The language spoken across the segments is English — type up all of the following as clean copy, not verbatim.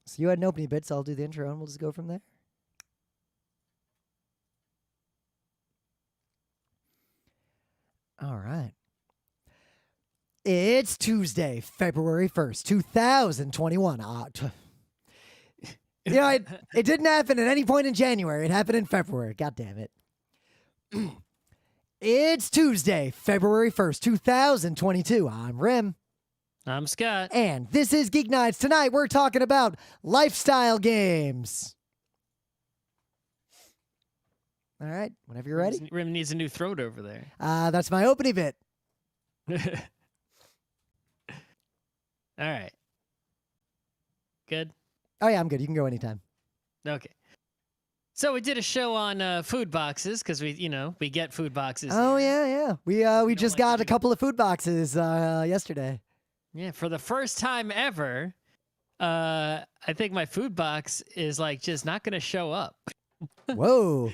So you had an opening bit, so I'll do the intro and we'll just go from there. All right. It's Tuesday, February 1st, 2021. It didn't happen at any point in January. It happened in February. God damn it. It's Tuesday, February 1st, 2022. I'm Rim. I'm Scott. And this is Geek Nights. Tonight we're talking about lifestyle games. All right, whenever you're ready. Rim needs a new throat over there. That's my opening bit. All right. Good? Oh, yeah, I'm good. You can go anytime. Okay. So we did a show on food boxes because we get food boxes. Oh, here. yeah. We just got a couple of food boxes yesterday. Yeah, for the first time ever, I think my food box is just not going to show up. Whoa.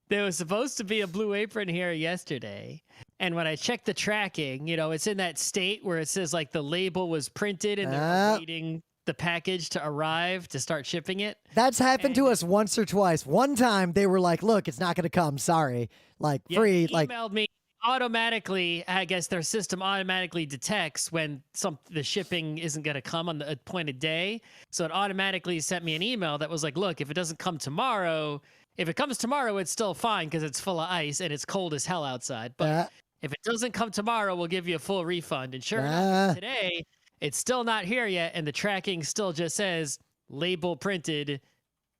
There was supposed to be a Blue Apron here yesterday. And when I checked the tracking, it's in that state where it says the label was printed and they're waiting the package to arrive to start shipping it. That's happened to us once or twice. One time they were like, look, it's not going to come. Sorry. Free. They emailed me automatically. I guess their system automatically detects when the shipping isn't going to come on the appointed day. So it automatically sent me an email that was like, look, if it doesn't come tomorrow, if it comes tomorrow, it's still fine because it's full of ice and it's cold as hell outside. But if it doesn't come tomorrow, we'll give you a full refund. And sure enough, today, it's still not here yet. And the tracking still just says label printed,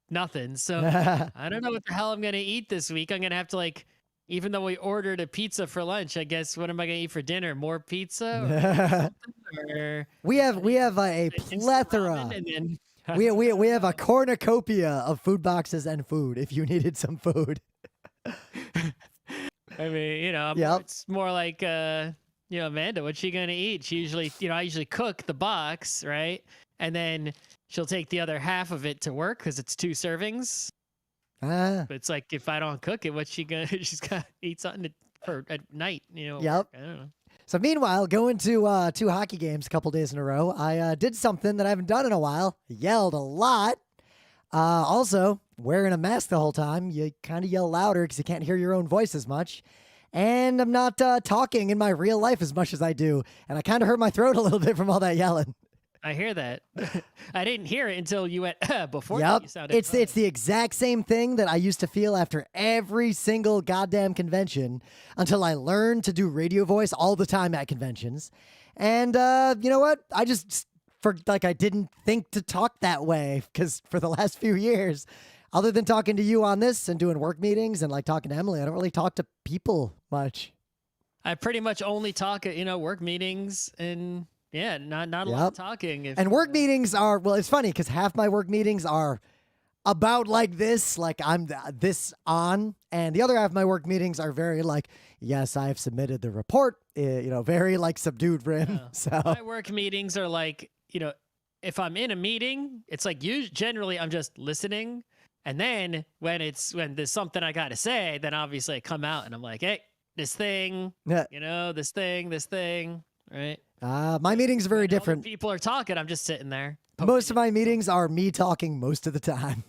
nothing. So I don't know what the hell I'm going to eat this week. I'm going to have to even though we ordered a pizza for lunch, I guess, what am I going to eat for dinner? More pizza? Or we have a plethora. We have a cornucopia of food boxes and food if you needed some food. I mean, it's more like, Amanda, what's she going to eat? She usually, I usually cook the box, right? And then she'll take the other half of it to work because it's 2 servings. But it's if I don't cook it, what's she going to, she's got to eat something at night, Yep. I don't know. So meanwhile, going to 2 hockey games a couple days in a row, I did something that I haven't done in a while. Yelled a lot. Also, wearing a mask the whole time, you kind of yell louder because you can't hear your own voice as much. And I'm not talking in my real life as much as I do. And I kind of hurt my throat a little bit from all that yelling. I hear that. I didn't hear it until you went before. Yep. You sounded it's the exact same thing that I used to feel after every single goddamn convention until I learned to do radio voice all the time at conventions. And you know what? I just I didn't think to talk that way because for the last few years, other than talking to you on this and doing work meetings and talking to Emily, I don't really talk to people much. I pretty much only talk at work meetings and. Yeah, not a lot of talking. And work meetings are, well, it's funny because half my work meetings are about this, I'm this on, and the other half of my work meetings are very yes, I have submitted the report, very subdued Rim. Yeah. So my work meetings are if I'm in a meeting, it's generally I'm just listening, and then when there's something I got to say, then obviously I come out and I'm like, hey, this thing, this thing, right? My meetings are very different. People are talking. I'm just sitting there. Most of my meetings are me talking most of the time.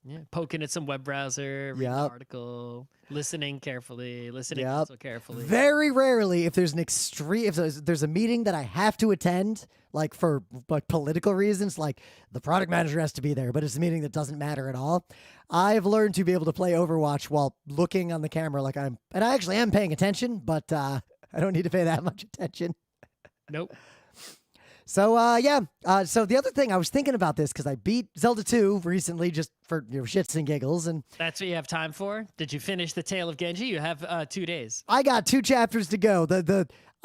Yeah, poking at some web browser, reading an article, listening carefully, also carefully. Very rarely, if there's if there's a meeting that I have to attend, for political reasons, the product manager has to be there, but it's a meeting that doesn't matter at all. I've learned to be able to play Overwatch while looking on the camera and I actually am paying attention, but I don't need to pay that much attention. Nope. So, so the other thing, I was thinking about this because I beat Zelda 2 recently just for shits and giggles. And that's what you have time for? Did you finish the Tale of Genji? You have 2 days. I got 2 chapters to go.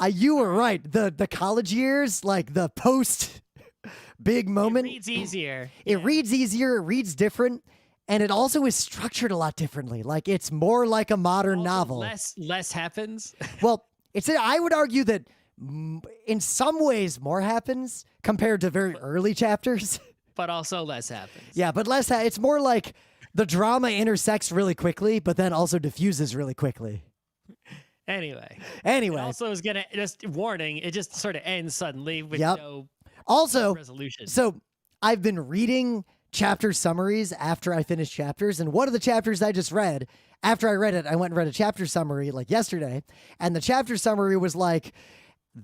You were right. The college years, the post big moment. It reads easier. It reads easier. It reads different. And it also is structured a lot differently. It's more like a modern novel. Less happens. Well, I would argue that in some ways more happens compared to very early chapters, but also less happens. Yeah, but it's more the drama intersects really quickly, but then also diffuses really quickly. Anyway. It also is gonna just warning. It just sort of ends suddenly with no also resolution. So I've been reading chapter summaries after I finish chapters, and one of the chapters I just read, after I read it, I went and read a chapter summary like yesterday, and the chapter summary was like,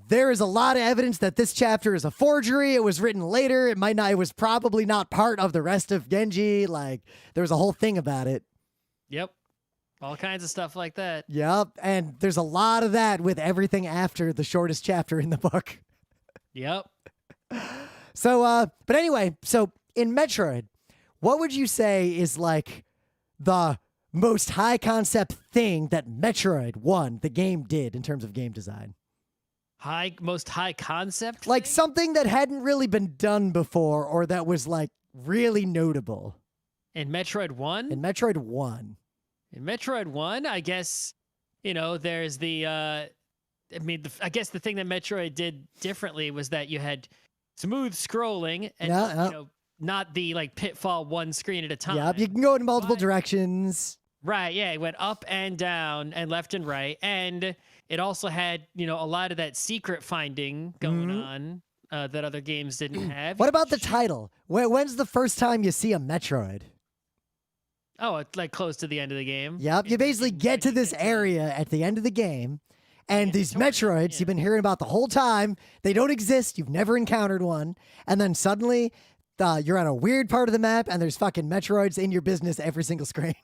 there is a lot of evidence that this chapter is a forgery. It was written later. It was probably not part of the rest of Genji. Like, there was a whole thing about it. Yep. All kinds of stuff like that. Yep. And there's a lot of that with everything after the shortest chapter in the book. Yep. So, but anyway, so in Metroid, what would you say is like the most high concept thing that Metroid 1, the game, did in terms of game design? Most high concept? Like thing? something that hadn't really been done before or that was like really notable. In Metroid 1? In Metroid 1. In Metroid 1, I guess, there's the, I guess the thing that Metroid did differently was that you had smooth scrolling and, not the like pitfall one screen at a time. Yep, you can go in multiple directions. Right, yeah, it went up and down and left and right. And it also had, a lot of that secret finding going on that other games didn't have. What about the title? When's the first time you see a Metroid? Oh, it's like close to the end of the game. Yep, you basically get to this area at the end of the game, and these Metroids you've been hearing about the whole time, they don't exist, you've never encountered one, and then suddenly you're on a weird part of the map, and there's fucking Metroids in your business every single screen.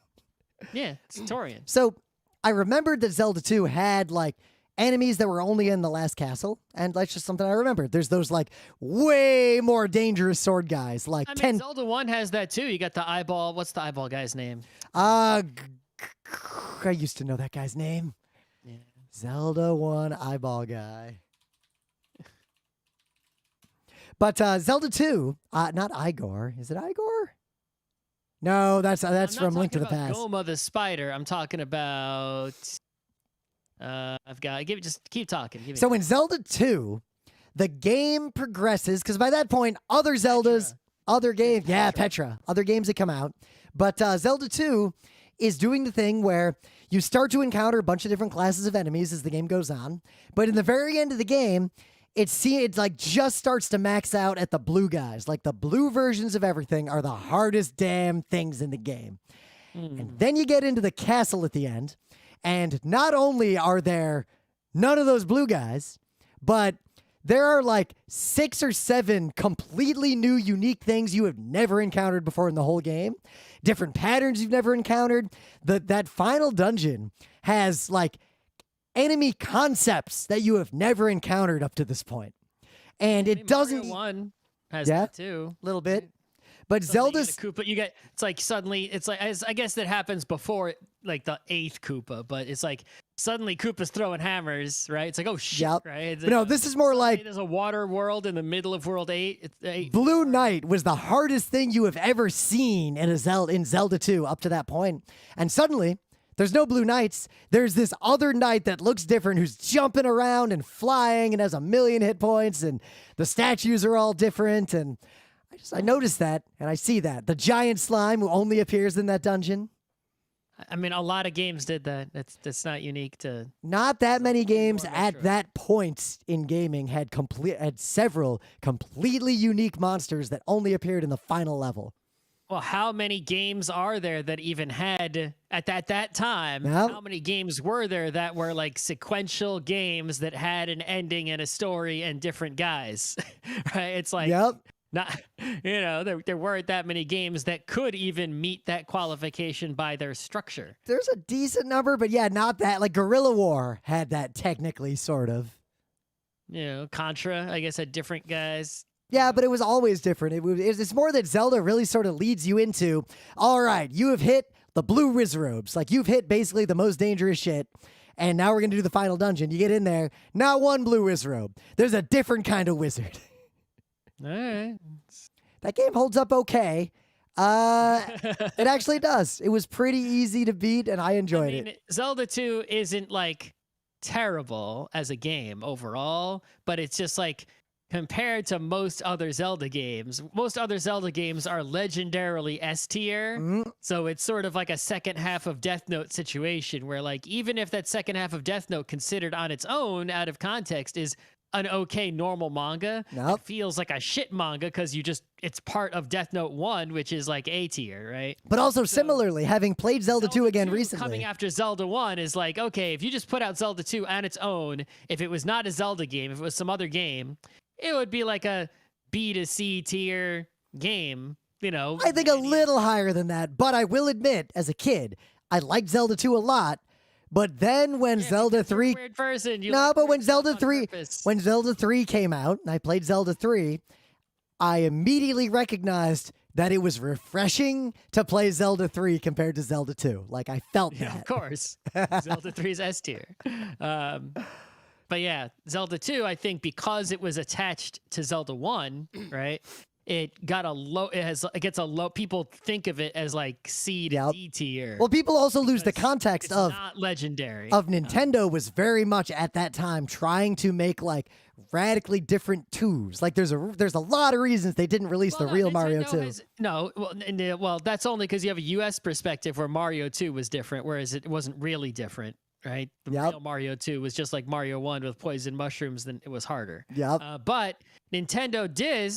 Yeah, it's Torian. So I remembered that Zelda 2 had like enemies that were only in the last castle, and that's just something I remembered. There's those like way more dangerous sword guys, like 10. Zelda 1 has that too. You got the eyeball. What's the eyeball guy's name? I used to know that guy's name. Yeah. Zelda 1 eyeball guy. But Zelda 2, not Igor. Is it Igor? No, that's from Link to the Past. Goma the spider. I'm talking about. Just keep talking. So in Zelda 2, the game progresses because by that point, other Zeldas, other games, Petra, other games that come out. But Zelda 2 is doing the thing where you start to encounter a bunch of different classes of enemies as the game goes on. But in the very end of the game, it like just starts to max out at the blue guys. Like the blue versions of everything are the hardest damn things in the game. And then you get into the castle at the end. And not only are there none of those blue guys, but there are like 6 or 7 completely new, unique things you have never encountered before in the whole game. Different patterns you've never encountered. That final dungeon has like enemy concepts that you have never encountered up to this point. And it doesn't... Mario 1 has that too. A little bit. But Suddenly Zelda's... it's like suddenly, it's like, I guess that happens before like the 8th Koopa, but it's like suddenly Koopa's throwing hammers, right? It's like, oh shit, right? No, this is more like... There's a water world in the middle of World 8. Blue Knight was the hardest thing you have ever seen in Zelda 2 up to that point. And suddenly, there's no Blue Knights. There's this other knight that looks different who's jumping around and flying and has 1,000,000 hit points, and the statues are all different, and... I noticed that, and I see that. The giant slime who only appears in that dungeon. I mean, a lot of games did that. That's not unique to... Not that many games at that point in gaming had several completely unique monsters that only appeared in the final level. Well, how many games are there that even had, at that time, how many games were there that were like sequential games that had an ending and a story and different guys? Right? It's like... Not, there weren't that many games that could even meet that qualification by their structure. There's a decent number, but not that. Like Guerrilla War had that technically, sort of. Contra, I guess, had different guys. Yeah, but it was always different. It's more that Zelda really sort of leads you into, all right, you have hit the blue Wizrobes. Like, you've hit basically the most dangerous shit. And now we're going to do the final dungeon. You get in there, not one blue Wizrobe. There's a different kind of wizard. All right. That game holds up okay. It actually does. It was pretty easy to beat, and I enjoyed it. Zelda 2 isn't like terrible as a game overall, but it's just like compared to most other Zelda games are legendarily S tier. So it's sort of like a second half of Death Note situation where like even if that second half of Death Note considered on its own out of context is an okay normal manga. Nope. It feels like a shit manga because it's part of Death Note 1, which is like A tier, right? But also similarly, having played Zelda 2 again 2 recently. coming after Zelda 1 is like, okay, if you just put out Zelda 2 on its own, if it was not a Zelda game, if it was some other game, it would be like a B to C tier game, you know. I think a little higher than that, but I will admit, as a kid, I liked Zelda 2 a lot. But then when Zelda 3 weird person. but when Zelda 3 came out and I played Zelda 3, I immediately recognized that it was refreshing to play Zelda 3 compared to Zelda 2. Like I felt that. Of course. Zelda 3 is S tier. But yeah, Zelda 2, I think because it was attached to Zelda 1, right? It got a low. It gets a low. People think of it as like C to D tier. Well, people also lose the context of not legendary. Of Nintendo was very much at that time trying to make like radically different 2s. Like there's a lot of reasons they didn't release the real Mario 2. Well, that's only because you have a U.S. perspective where Mario 2 was different, whereas it wasn't really different. Right, the real Mario 2 was just like Mario 1 with poison mushrooms. Then it was harder. But Nintendo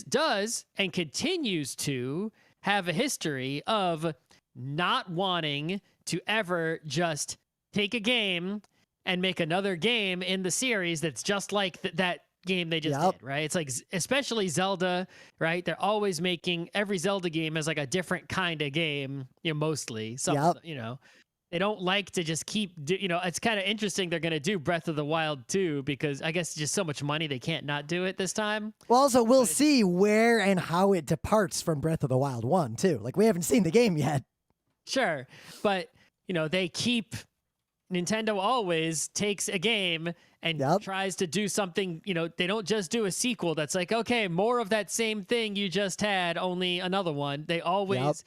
does and continues to have a history of not wanting to ever just take a game and make another game in the series that's just like that game they just did, right? It's like, especially Zelda, right? They're always making every Zelda game as like a different kind of game, mostly. They don't like to just keep, it's kind of interesting they're going to do Breath of the Wild 2 because I guess just so much money they can't not do it this time. Well, also, we'll see where and how it departs from Breath of the Wild 1, too. Like, we haven't seen the game yet. Sure. But, Nintendo always takes a game and tries to do something, they don't just do a sequel that's like, okay, more of that same thing you just had, only another one. They always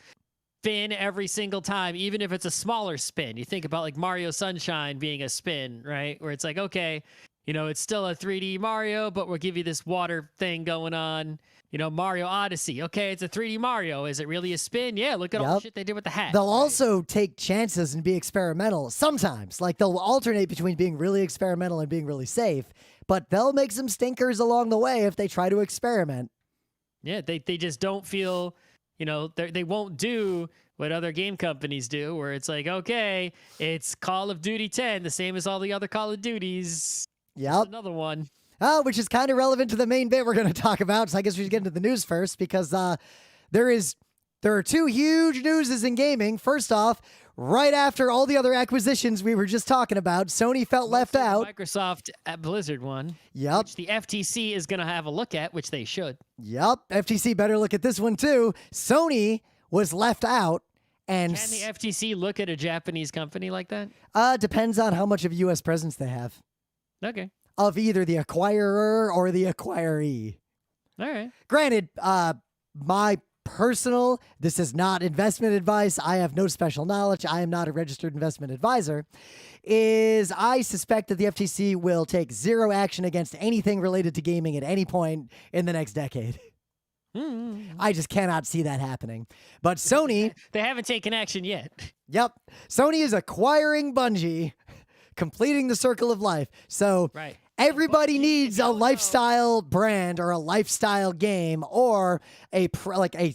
spin every single time, even if it's a smaller spin. You think about like Mario Sunshine being a spin, right? Where it's like, okay, it's still a 3D Mario, but we'll give you this water thing going on. Mario Odyssey. Okay, it's a 3D Mario. Is it really a spin? Yeah, look at all the shit they did with the hat. They'll also take chances and be experimental sometimes. Like they'll alternate between being really experimental and being really safe, but they'll make some stinkers along the way if they try to experiment. Yeah, they just don't feel... they won't do what other game companies do, where it's like, okay, it's Call of Duty 10, the same as all the other Call of Duties. Yep. Another one. Oh, which is kind of relevant to the main bit we're going to talk about. So I guess we should get into the news first because there are two huge newses in gaming. First off, right after all the other acquisitions we were just talking about, Sony felt left out. Microsoft at Blizzard one. Yep. Which the FTC is going to have a look at, which they should. Yep. FTC better look at this one too. Sony was left out. And can the FTC look at a Japanese company like that? Depends on how much of a U.S. presence they have. Okay. Of either the acquirer or the acquiree. All right. Granted, this is not investment advice. I have no special knowledge. I am not a registered investment advisor. I suspect that the FTC will take zero action against anything related to gaming at any point in the next decade. I just cannot see that happening. But Sony... They haven't taken action yet. Yep. Sony is acquiring Bungie, completing the circle of life. So... Right. Everybody needs a lifestyle brand or a lifestyle game or a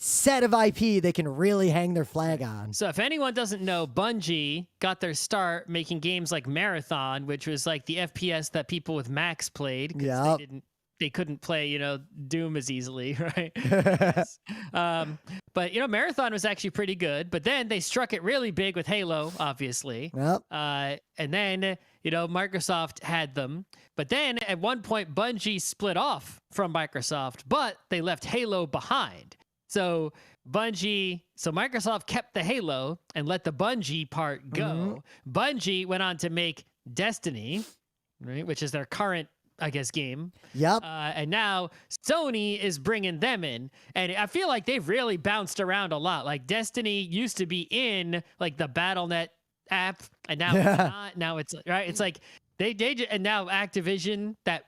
set of IP they can really hang their flag on. So if anyone doesn't know, Bungie got their start making games like Marathon, which was like the FPS that people with Macs played because they couldn't play, Doom as easily, right? But Marathon was actually pretty good. But then they struck it really big with Halo, obviously. Yep. And then Microsoft had them. But then at one point, Bungie split off from Microsoft, but they left Halo behind. So Microsoft kept the Halo and let the Bungie part go. Bungie went on to make Destiny, right, which is their current, I guess, game. Yep. And now Sony is bringing them in. And I feel like they've really bounced around a lot. Like Destiny used to be in like the BattleNet app, and now it's not. Now it's right. It's like and now Activision, that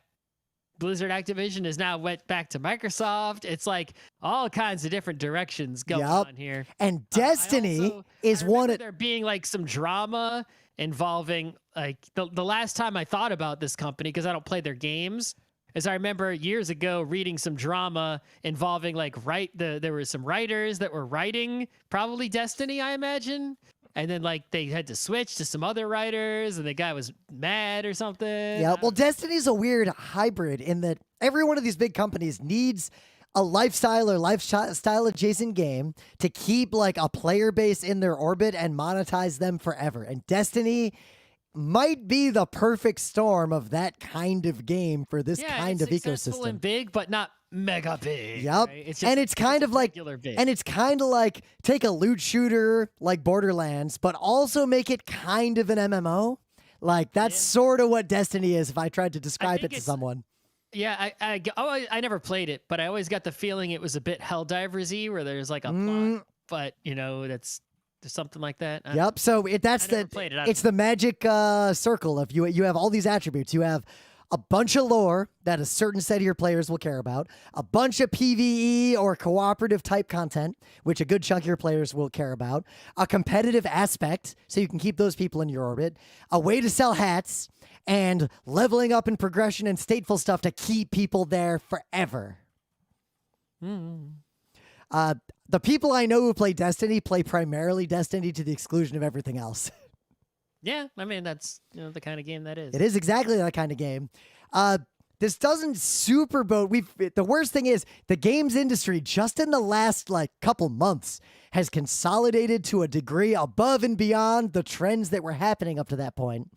Blizzard Activision, is now went back to Microsoft. It's like all kinds of different directions going on here. And Destiny is one of there being like some drama involving like the last time I thought about this company, because I don't play their games, is I remember years ago reading some drama involving like there were some writers that were writing probably Destiny, I imagine. And then like they had to switch to some other writers and the guy was mad or something. Yeah, well, Destiny's a weird hybrid in that every one of these big companies needs a lifestyle or lifestyle adjacent game to keep like a player base in their orbit and monetize them forever. And Destiny might be the perfect storm of that kind of game for this kind of successful ecosystem. And big, but not mega big. Yep. Right? It's and it's kind of like big. and it's kind of like take a loot shooter like Borderlands, but also make it kind of an MMO. Like that's sort of what Destiny is if I tried to describe it to someone. Yeah, I never played it, but I always got the feeling it was a bit Helldivers-y where there's like a plot, but you know, there's something like that. Yep. So it's the magic circle of you have all these attributes. You have a bunch of lore that a certain set of your players will care about, a bunch of PvE or cooperative type content, which a good chunk of your players will care about, a competitive aspect, so you can keep those people in your orbit, a way to sell hats, and leveling up in progression and stateful stuff to keep people there forever. The people I know who play Destiny play primarily Destiny to the exclusion of everything else. Yeah, I mean, that's the kind of game that is. It is exactly that kind of game. This doesn't super boat. The worst thing is the games industry just in the last like couple months has consolidated to a degree above and beyond the trends that were happening up to that point.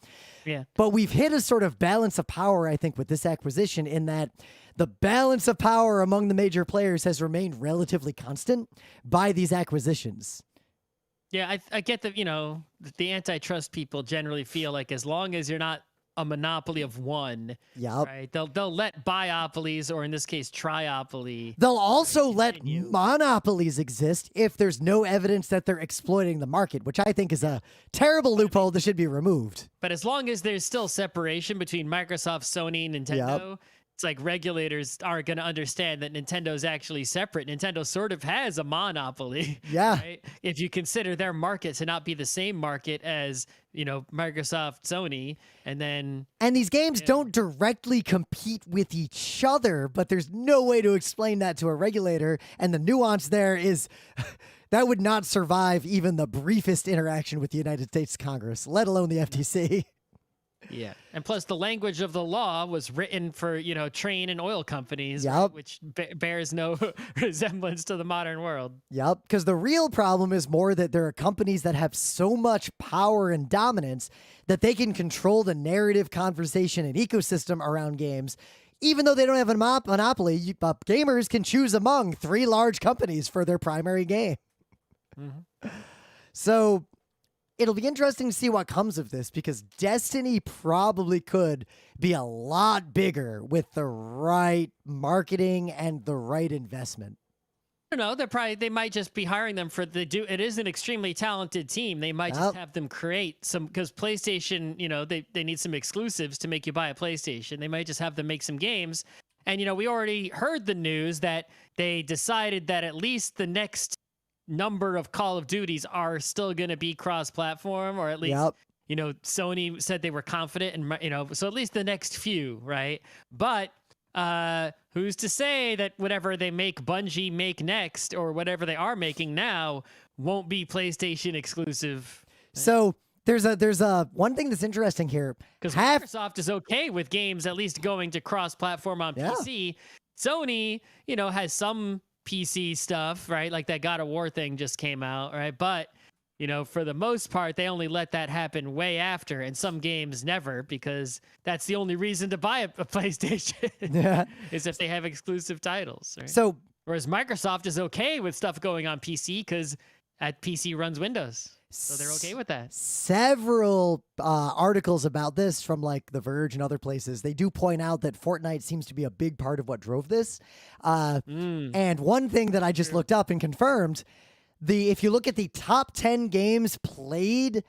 Yeah. But we've hit a sort of balance of power, I think, with this acquisition in that the balance of power among the major players has remained relatively constant by these acquisitions. Yeah, I get that, the antitrust people generally feel like as long as you're not a monopoly of one, right? They'll let biopolies, or in this case, triopoly. They'll also let monopolies exist if there's no evidence that they're exploiting the market, which I think is a terrible loophole that should be removed. But as long as there's still separation between Microsoft, Sony, Nintendo, it's like regulators aren't going to understand that Nintendo's actually separate. Nintendo sort of has a monopoly. Yeah. Right? If you consider their market to not be the same market as, Microsoft, Sony, and these games don't directly compete with each other, but there's no way to explain that to a regulator. And the nuance there is that would not survive even the briefest interaction with the United States Congress, let alone the FTC. Yeah. And plus the language of the law was written for, train and oil companies, which bears no resemblance to the modern world. Yep. Because the real problem is more that there are companies that have so much power and dominance that they can control the narrative, conversation, and ecosystem around games. Even though they don't have a monopoly, gamers can choose among 3 large companies for their primary game. So it'll be interesting to see what comes of this because Destiny probably could be a lot bigger with the right marketing and the right investment. I don't know. They might just be hiring them it is an extremely talented team. They might just have them create some, because PlayStation, they need some exclusives to make you buy a PlayStation. They might just have them make some games. And, we already heard the news that they decided that at least the next number of Call of Duties are still going to be cross-platform, or at least, Sony said they were confident, and so at least the next few, right? But who's to say that whatever they make Bungie make next, or whatever they are making now, won't be PlayStation exclusive? So there's a one thing that's interesting here, because Microsoft is okay with games at least going to cross-platform on PC. Sony, has some PC stuff, right? Like that God of War thing just came out, right? But, for the most part, they only let that happen way after, and some games never, because that's the only reason to buy a PlayStation is if they have exclusive titles, right? So, whereas Microsoft is okay with stuff going on PC because at PC runs Windows. So they're okay with that. Several articles about this from like The Verge and other places, they do point out that Fortnite seems to be a big part of what drove this. And one thing that I just looked up and confirmed, if you look at the top 10 games played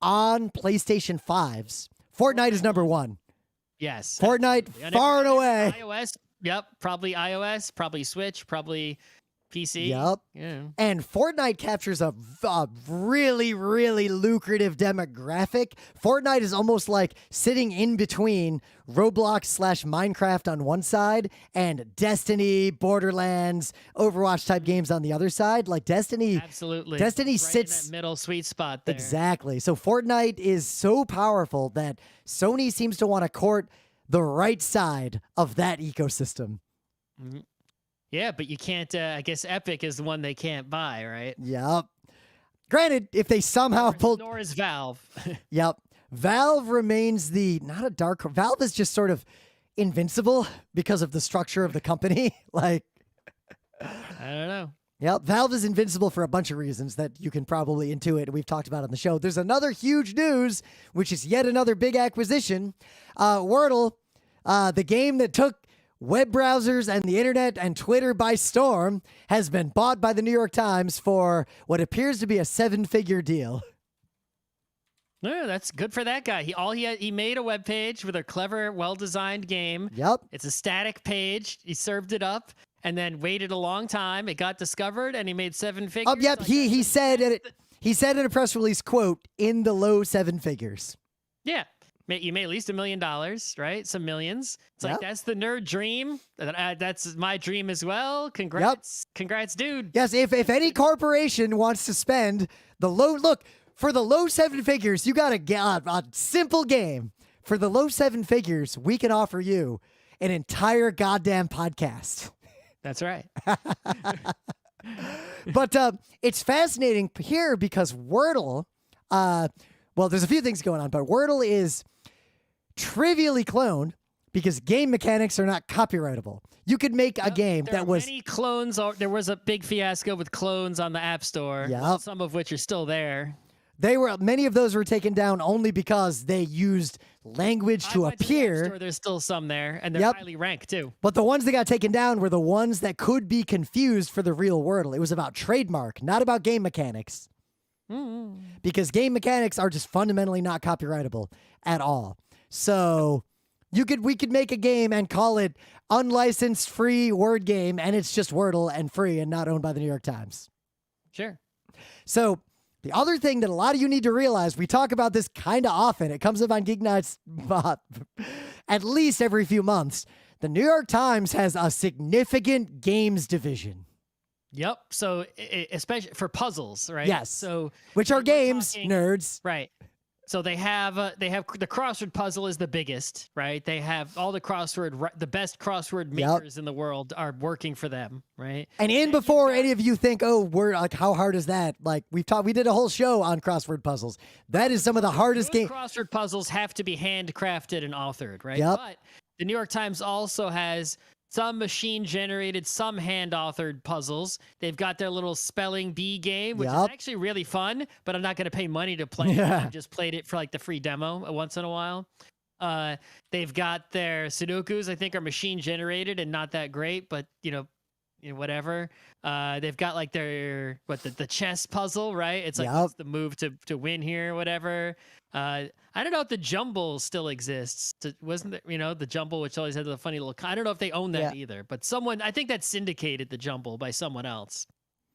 on PlayStation 5s, Fortnite is number 1. Yes. Fortnite far and away. iOS. Yep. Probably iOS, probably Switch, probably PC. Yep. Yeah. And Fortnite captures a really, really lucrative demographic. Fortnite is almost like sitting in between Roblox/Minecraft on one side and Destiny, Borderlands, Overwatch type games on the other side. Like Destiny. Absolutely. Destiny right sits in that middle sweet spot there. Exactly. So Fortnite is so powerful that Sony seems to want to court the right side of that ecosystem. Mhm. Yeah, but you can't. I guess Epic is the one they can't buy, right? Yep. Granted, if they somehow pulled, Nor is Valve. yep, Valve remains not a dark. Valve is just sort of invincible because of the structure of the company. Like, I don't know. yep, Valve is invincible for a bunch of reasons that you can probably intuit, and we've talked about on the show. There's another huge news, which is yet another big acquisition. Wordle, the game that took web browsers and the internet and Twitter by storm, has been bought by the New York Times for what appears to be a 7-figure deal. No, that's good for that guy. He made a web page with a clever, well-designed game. Yep. It's a static page. He served it up and then waited a long time. It got discovered and he made 7 figures. Yep. He said in a press release, quote, in the low 7 figures. Yeah. You made at least $1 million, right? Some millions. It's like, that's the nerd dream. That's my dream as well. Congrats. Yep. Congrats, dude. Yes, if any corporation wants to spend for the low 7 figures, you got a simple game. For the low 7 figures, we can offer you an entire goddamn podcast. That's right. But it's fascinating here because Wordle, well, there's a few things going on, but Wordle is trivially cloned because game mechanics are not copyrightable. You could make a game that was many clones. There was a big fiasco with clones on the App Store. Yep. Some of which are still there. Many of those were taken down only because they used language to appear. There's still some there, and they're highly ranked too. But the ones that got taken down were the ones that could be confused for the real Wordle. It was about trademark, not about game mechanics. Mm-hmm. Because game mechanics are just fundamentally not copyrightable at all. So we could make a game and call it unlicensed free word game, and it's just Wordle and free and not owned by the New York Times. Sure. So the other thing that a lot of you need to realize, we talk about this kind of often. It comes up on GeekNights at least every few months. The New York Times has a significant games division. Yep. So especially for puzzles, right? Yes. So which are games, nerds. Right. So they have the crossword puzzle is the biggest, right? They have all the best crossword makers in the world are working for them, right? And before any of you think, oh, we're like, how hard is that? Like we did a whole show on crossword puzzles. That is some of the hardest games. Crossword puzzles have to be handcrafted and authored, right? Yep. But the New York Times also has some machine-generated, some hand-authored puzzles. They've got their little spelling bee game, which is actually really fun, but I'm not going to pay money to play it. I just played it for like the free demo once in a while. They've got their Sudokus, I think, are machine-generated and not that great, but, whatever. They've got like their, the chess puzzle, right? It's like, what's the move to win here, whatever. I don't know if the Jumble still exists. Wasn't there, the Jumble, which always had the funny little, I don't know if they own that either, but I think that's syndicated, the Jumble, by someone else.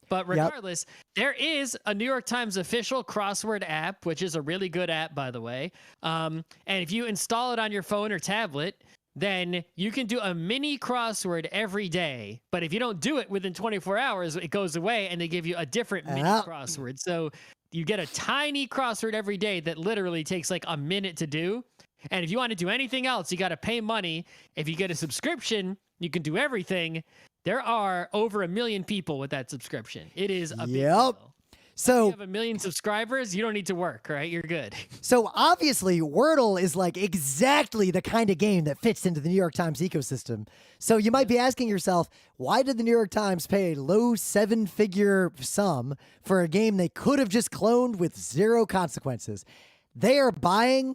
But regardless, there is a New York Times official crossword app, which is a really good app, by the way. And if you install it on your phone or tablet, then you can do a mini crossword every day. But if you don't do it within 24 hours, it goes away and they give you a different mini crossword. So you get a tiny crossword every day that literally takes like a minute to do. And if you want to do anything else, you got to pay money. If you get a subscription, you can do everything. There are over 1 million people with that subscription. It is a big deal. So if you have 1 million subscribers, you don't need to work, right? You're good. So obviously, Wordle is like exactly the kind of game that fits into the New York Times ecosystem. So you might be asking yourself, why did the New York Times pay a low 7-figure sum for a game they could have just cloned with zero consequences? They are buying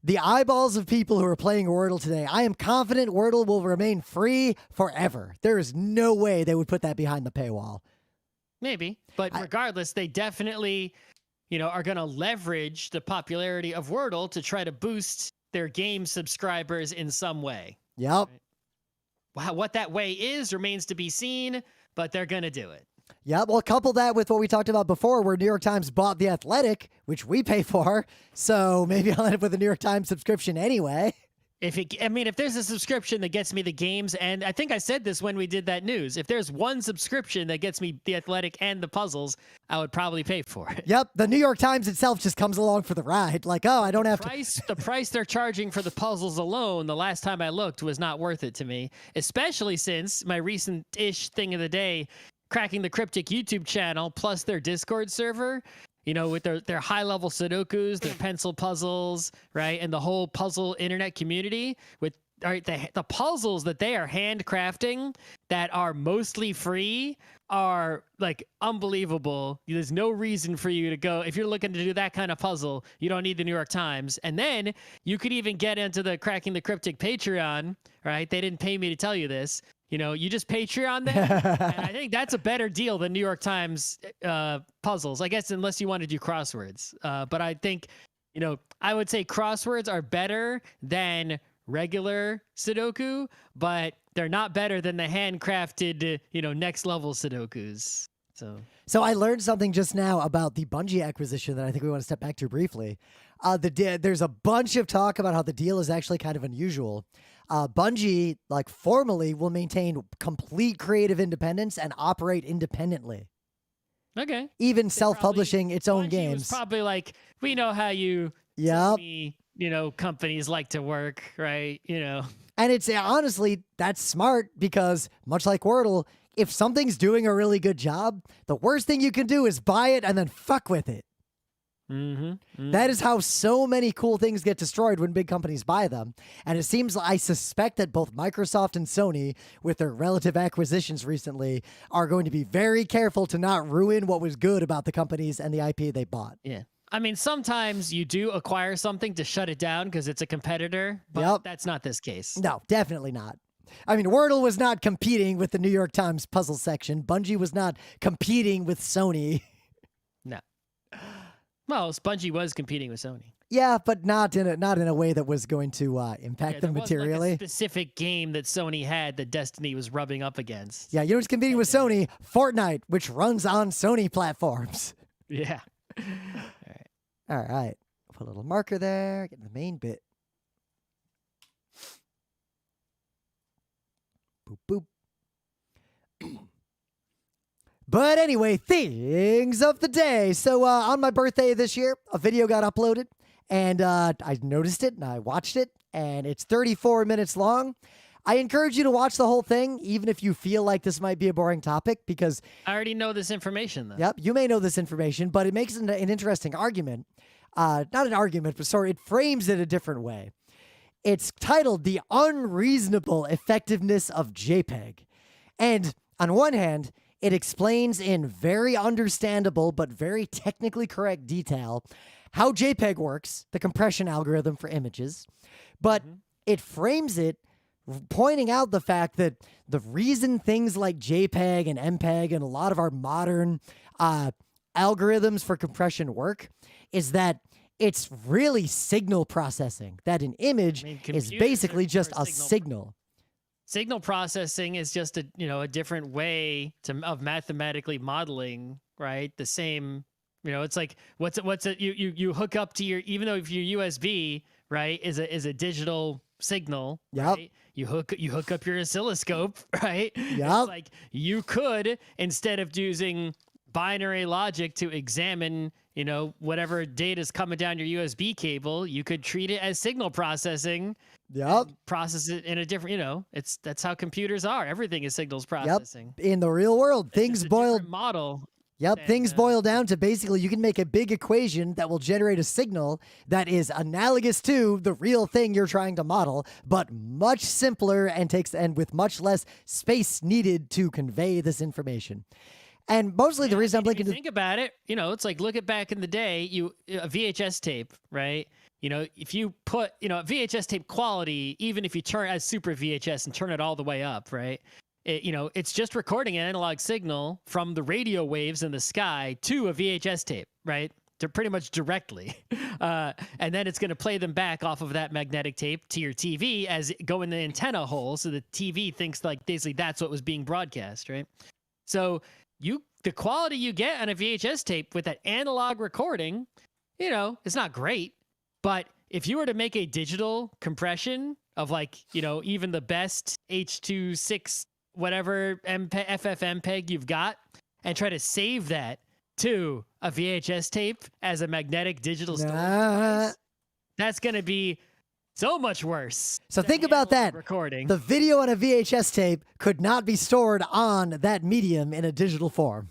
the eyeballs of people who are playing Wordle today. I am confident Wordle will remain free forever. There is no way they would put that behind the paywall. Maybe, but regardless, they definitely, are going to leverage the popularity of Wordle to try to boost their game subscribers in some way. Yep. Right? Wow, what that way is remains to be seen, but they're going to do it. Yeah, well, couple that with what we talked about before, where New York Times bought The Athletic, which we pay for. So maybe I'll end up with a New York Times subscription anyway. If there's a subscription that gets me the games, and I think I said this when we did that news, if there's one subscription that gets me The Athletic and the puzzles, I would probably pay for it. Yep, the New York Times itself just comes along for the ride. Like, oh, I don't have to. The price they're charging for the puzzles alone, the last time I looked, was not worth it to me, especially since my recent-ish thing of the day, Cracking the Cryptic YouTube channel, plus their Discord server, with their high-level Sudokus, their pencil puzzles, right? And the whole puzzle internet community with the puzzles that they are handcrafting that are mostly free are like unbelievable. There's no reason for you to go. If you're looking to do that kind of puzzle, you don't need the New York Times. And then you could even get into the Cracking the Cryptic Patreon, right? They didn't pay me to tell you this. You just Patreon them. And I think that's a better deal than New York Times puzzles, I guess, unless you want to do crosswords. But I think, I would say crosswords are better than regular Sudoku, but they're not better than the handcrafted, next level Sudokus. So I learned something just now about the Bungie acquisition that I think we want to step back to briefly. There's a bunch of talk about how the deal is actually kind of unusual. Bungie, formally, will maintain complete creative independence and operate independently. Okay. Even self-publishing its own Bungie games. Was probably like, we know how you, Sony, companies like to work, right? And it's honestly, that's smart because much like Wordle, if something's doing a really good job, the worst thing you can do is buy it and then fuck with it. That is how so many cool things get destroyed when big companies buy them. And it seems, I suspect that both Microsoft and Sony, with their relative acquisitions recently, are going to be very careful to not ruin what was good about the companies and the IP they bought. Yeah. I mean, sometimes you do acquire something to shut it down because it's a competitor, but that's not this case. No, definitely not. I mean, Wordle was not competing with the New York Times puzzle section. Bungie was not competing with Sony. No. Well, Bungie was competing with Sony. Yeah, but not in a way that was going to impact them materially. Like a specific game that Sony had that Destiny was rubbing up against. Yeah, who's competing with Sony? Fortnite, which runs on Sony platforms. Yeah. All right. Put a little marker there. Get the main bit. Boop, boop. But anyway, things of the day. So on my birthday this year, a video got uploaded, and I noticed it, and I watched it, and it's 34 minutes long. I encourage you to watch the whole thing, even if you feel like this might be a boring topic, because I already know this information, though. Yep, you may know this information, but it makes an interesting argument. Not an argument, but sorry, it frames it a different way. It's titled The Unreasonable Effectiveness of Jpeg. And on one hand, it explains in very understandable but very technically correct detail how JPEG works, the compression algorithm for images, but it frames it pointing out the fact that the reason things like JPEG and MPEG and a lot of our modern algorithms for compression work is that it's really signal processing, that an image is basically just a signal. Signal processing is just a different way of mathematically modeling, right? The same, it's like you hook up to your, even though if your USB, right, is a digital signal, right? You hook up your oscilloscope, right? Yeah. It's like you could, instead of using binary logic to examine, whatever data is coming down your USB cable, you could treat it as signal processing. Yep. Process it in a different, that's how computers are. Everything is signals processing. Yep. In the real world, things boil model. Yep, things boil down to basically you can make a big equation that will generate a signal that is analogous to the real thing you're trying to model, but much simpler and with much less space needed to convey this information. And mostly the reason I'm linking to think about it, it's like look at back in the day, a VHS tape, right? If you put, VHS tape quality, even if you turn as super VHS and turn it all the way up, right? It's just recording an analog signal from the radio waves in the sky to a VHS tape, right? To pretty much directly. And then it's going to play them back off of that magnetic tape to your TV as go in the antenna hole. So the TV thinks like basically that's what was being broadcast, right? So the quality you get on a VHS tape with that analog recording, it's not great. But if you were to make a digital compression of even the best H.265 whatever FFmpeg you've got, and try to save that to a VHS tape as a magnetic digital storage device, that's going to be so much worse. So think about that. Recording. The video on a VHS tape could not be stored on that medium in a digital form.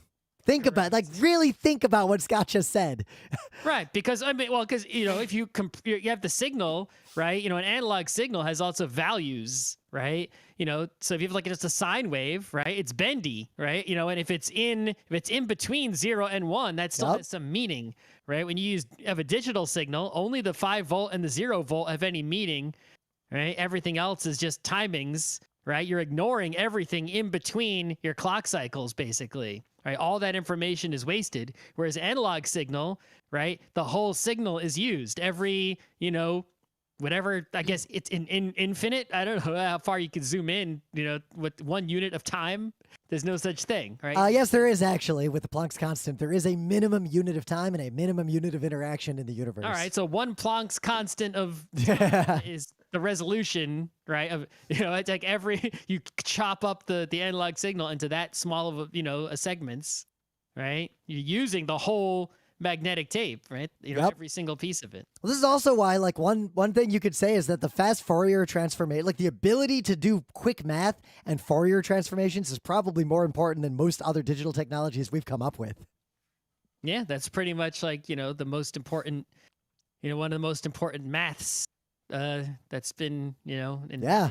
Really think about what Scott just said. Right, because if you have the signal, right? An analog signal has lots of values, right? So if you have just a sine wave, right? It's bendy, right? And if it's in between 0 and 1, that still has some meaning, right? When you have a digital signal, only the 5 volt and the 0 volt have any meaning, right? Everything else is just timings, right? You're ignoring everything in between your clock cycles, basically. Right, all that information is wasted. Whereas analog signal, right, the whole signal is used. Every, whatever. I guess it's in infinite. I don't know how far you can zoom in. With 1 unit of time. There's no such thing, right? Yes, there is actually with the Planck's constant. There is a minimum unit of time and a minimum unit of interaction in the universe. All right, so 1 Planck's constant of time is the resolution, right? Of it's like you chop up the analog signal into that small of a segments, right? You're using the whole magnetic tape, right? Every single piece of it. Well, this is also why, one thing you could say is that the fast Fourier transformation, the ability to do quick math and Fourier transformations is probably more important than most other digital technologies we've come up with. Yeah, that's pretty much the most important, one of the most important maths that's been, invented. Yeah.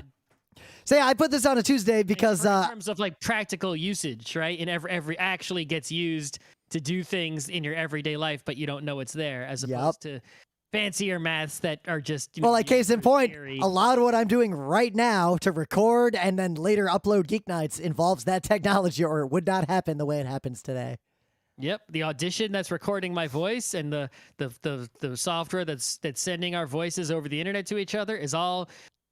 Say, I put this on a Tuesday because in terms of practical usage, right? And every actually gets used to do things in your everyday life, but you don't know it's there, as opposed to fancier maths that are just case in point, a lot of what I'm doing right now to record and then later upload Geek Nights involves that technology, or it would not happen the way it happens today. Yep, the Audition that's recording my voice and the software that's sending our voices over the internet to each other is all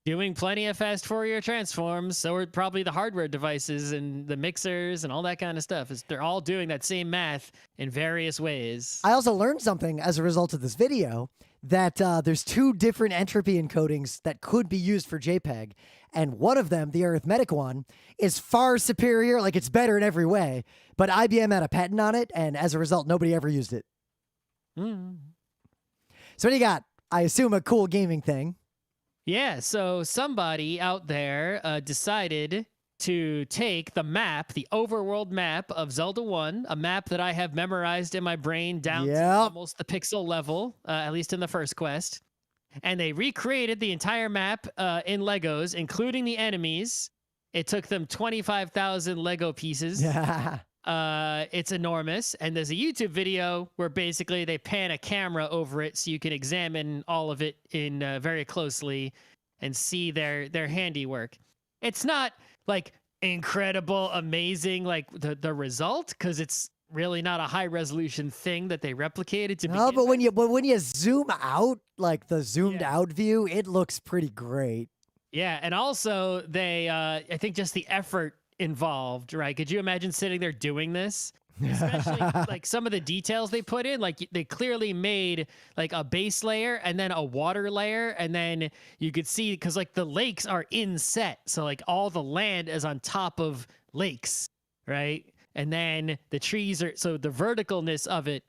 doing plenty of fast Fourier transforms. So are probably the hardware devices and the mixers and all that kind of stuff. They're all doing that same math in various ways. I also learned something as a result of this video, that there's 2 different entropy encodings that could be used for JPEG. And one of them, the arithmetic one, is far superior. It's better in every way. But IBM had a patent on it, and as a result, nobody ever used it. Mm. So what do you got? I assume a cool gaming thing. Yeah, so somebody out there decided to take the map, the overworld map of Zelda 1, a map that I have memorized in my brain down to almost the pixel level, at least in the first quest. And they recreated the entire map in Legos, including the enemies. It took them 25,000 Lego pieces. Yeah. It's enormous. And there's a YouTube video where basically they pan a camera over it so you can examine all of it in very closely and see their handiwork. It's not incredible, amazing, the result, because it's really not a high resolution thing that they replicated to begin but with. when you zoom out, the zoomed out view, it looks pretty great. Yeah, and also they I think just the effort involved, right? Could you imagine sitting there doing this? Especially some of the details they put in, they clearly made a base layer and then a water layer, and then you could see, because the lakes are inset, so all the land is on top of lakes, right? And then the trees are, so the verticalness of it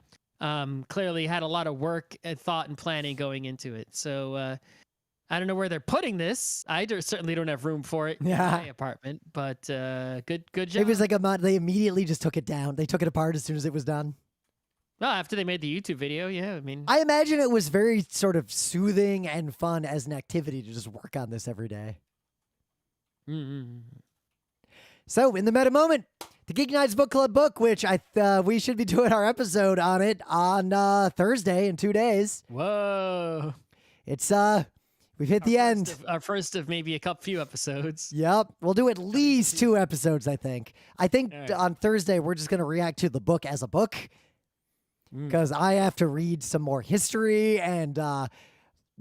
clearly had a lot of work and thought and planning going into it. So I don't know where they're putting this. I certainly don't have room for it in my apartment, but good job. It was they immediately just took it down. They took it apart as soon as it was done. Well, after they made the YouTube video, yeah. I mean, I imagine it was very sort of soothing and fun as an activity to just work on this every day. Mm-hmm. So, in the meta moment, the Geek Nights Book Club book, which we should be doing our episode on it on Thursday in 2 days. Whoa. It's we've hit the end. Our first of maybe a few episodes. Yep. We'll do at least 2 episodes, I think. I think on Thursday, we're just going to react to the book as a book, because I have to read some more history and I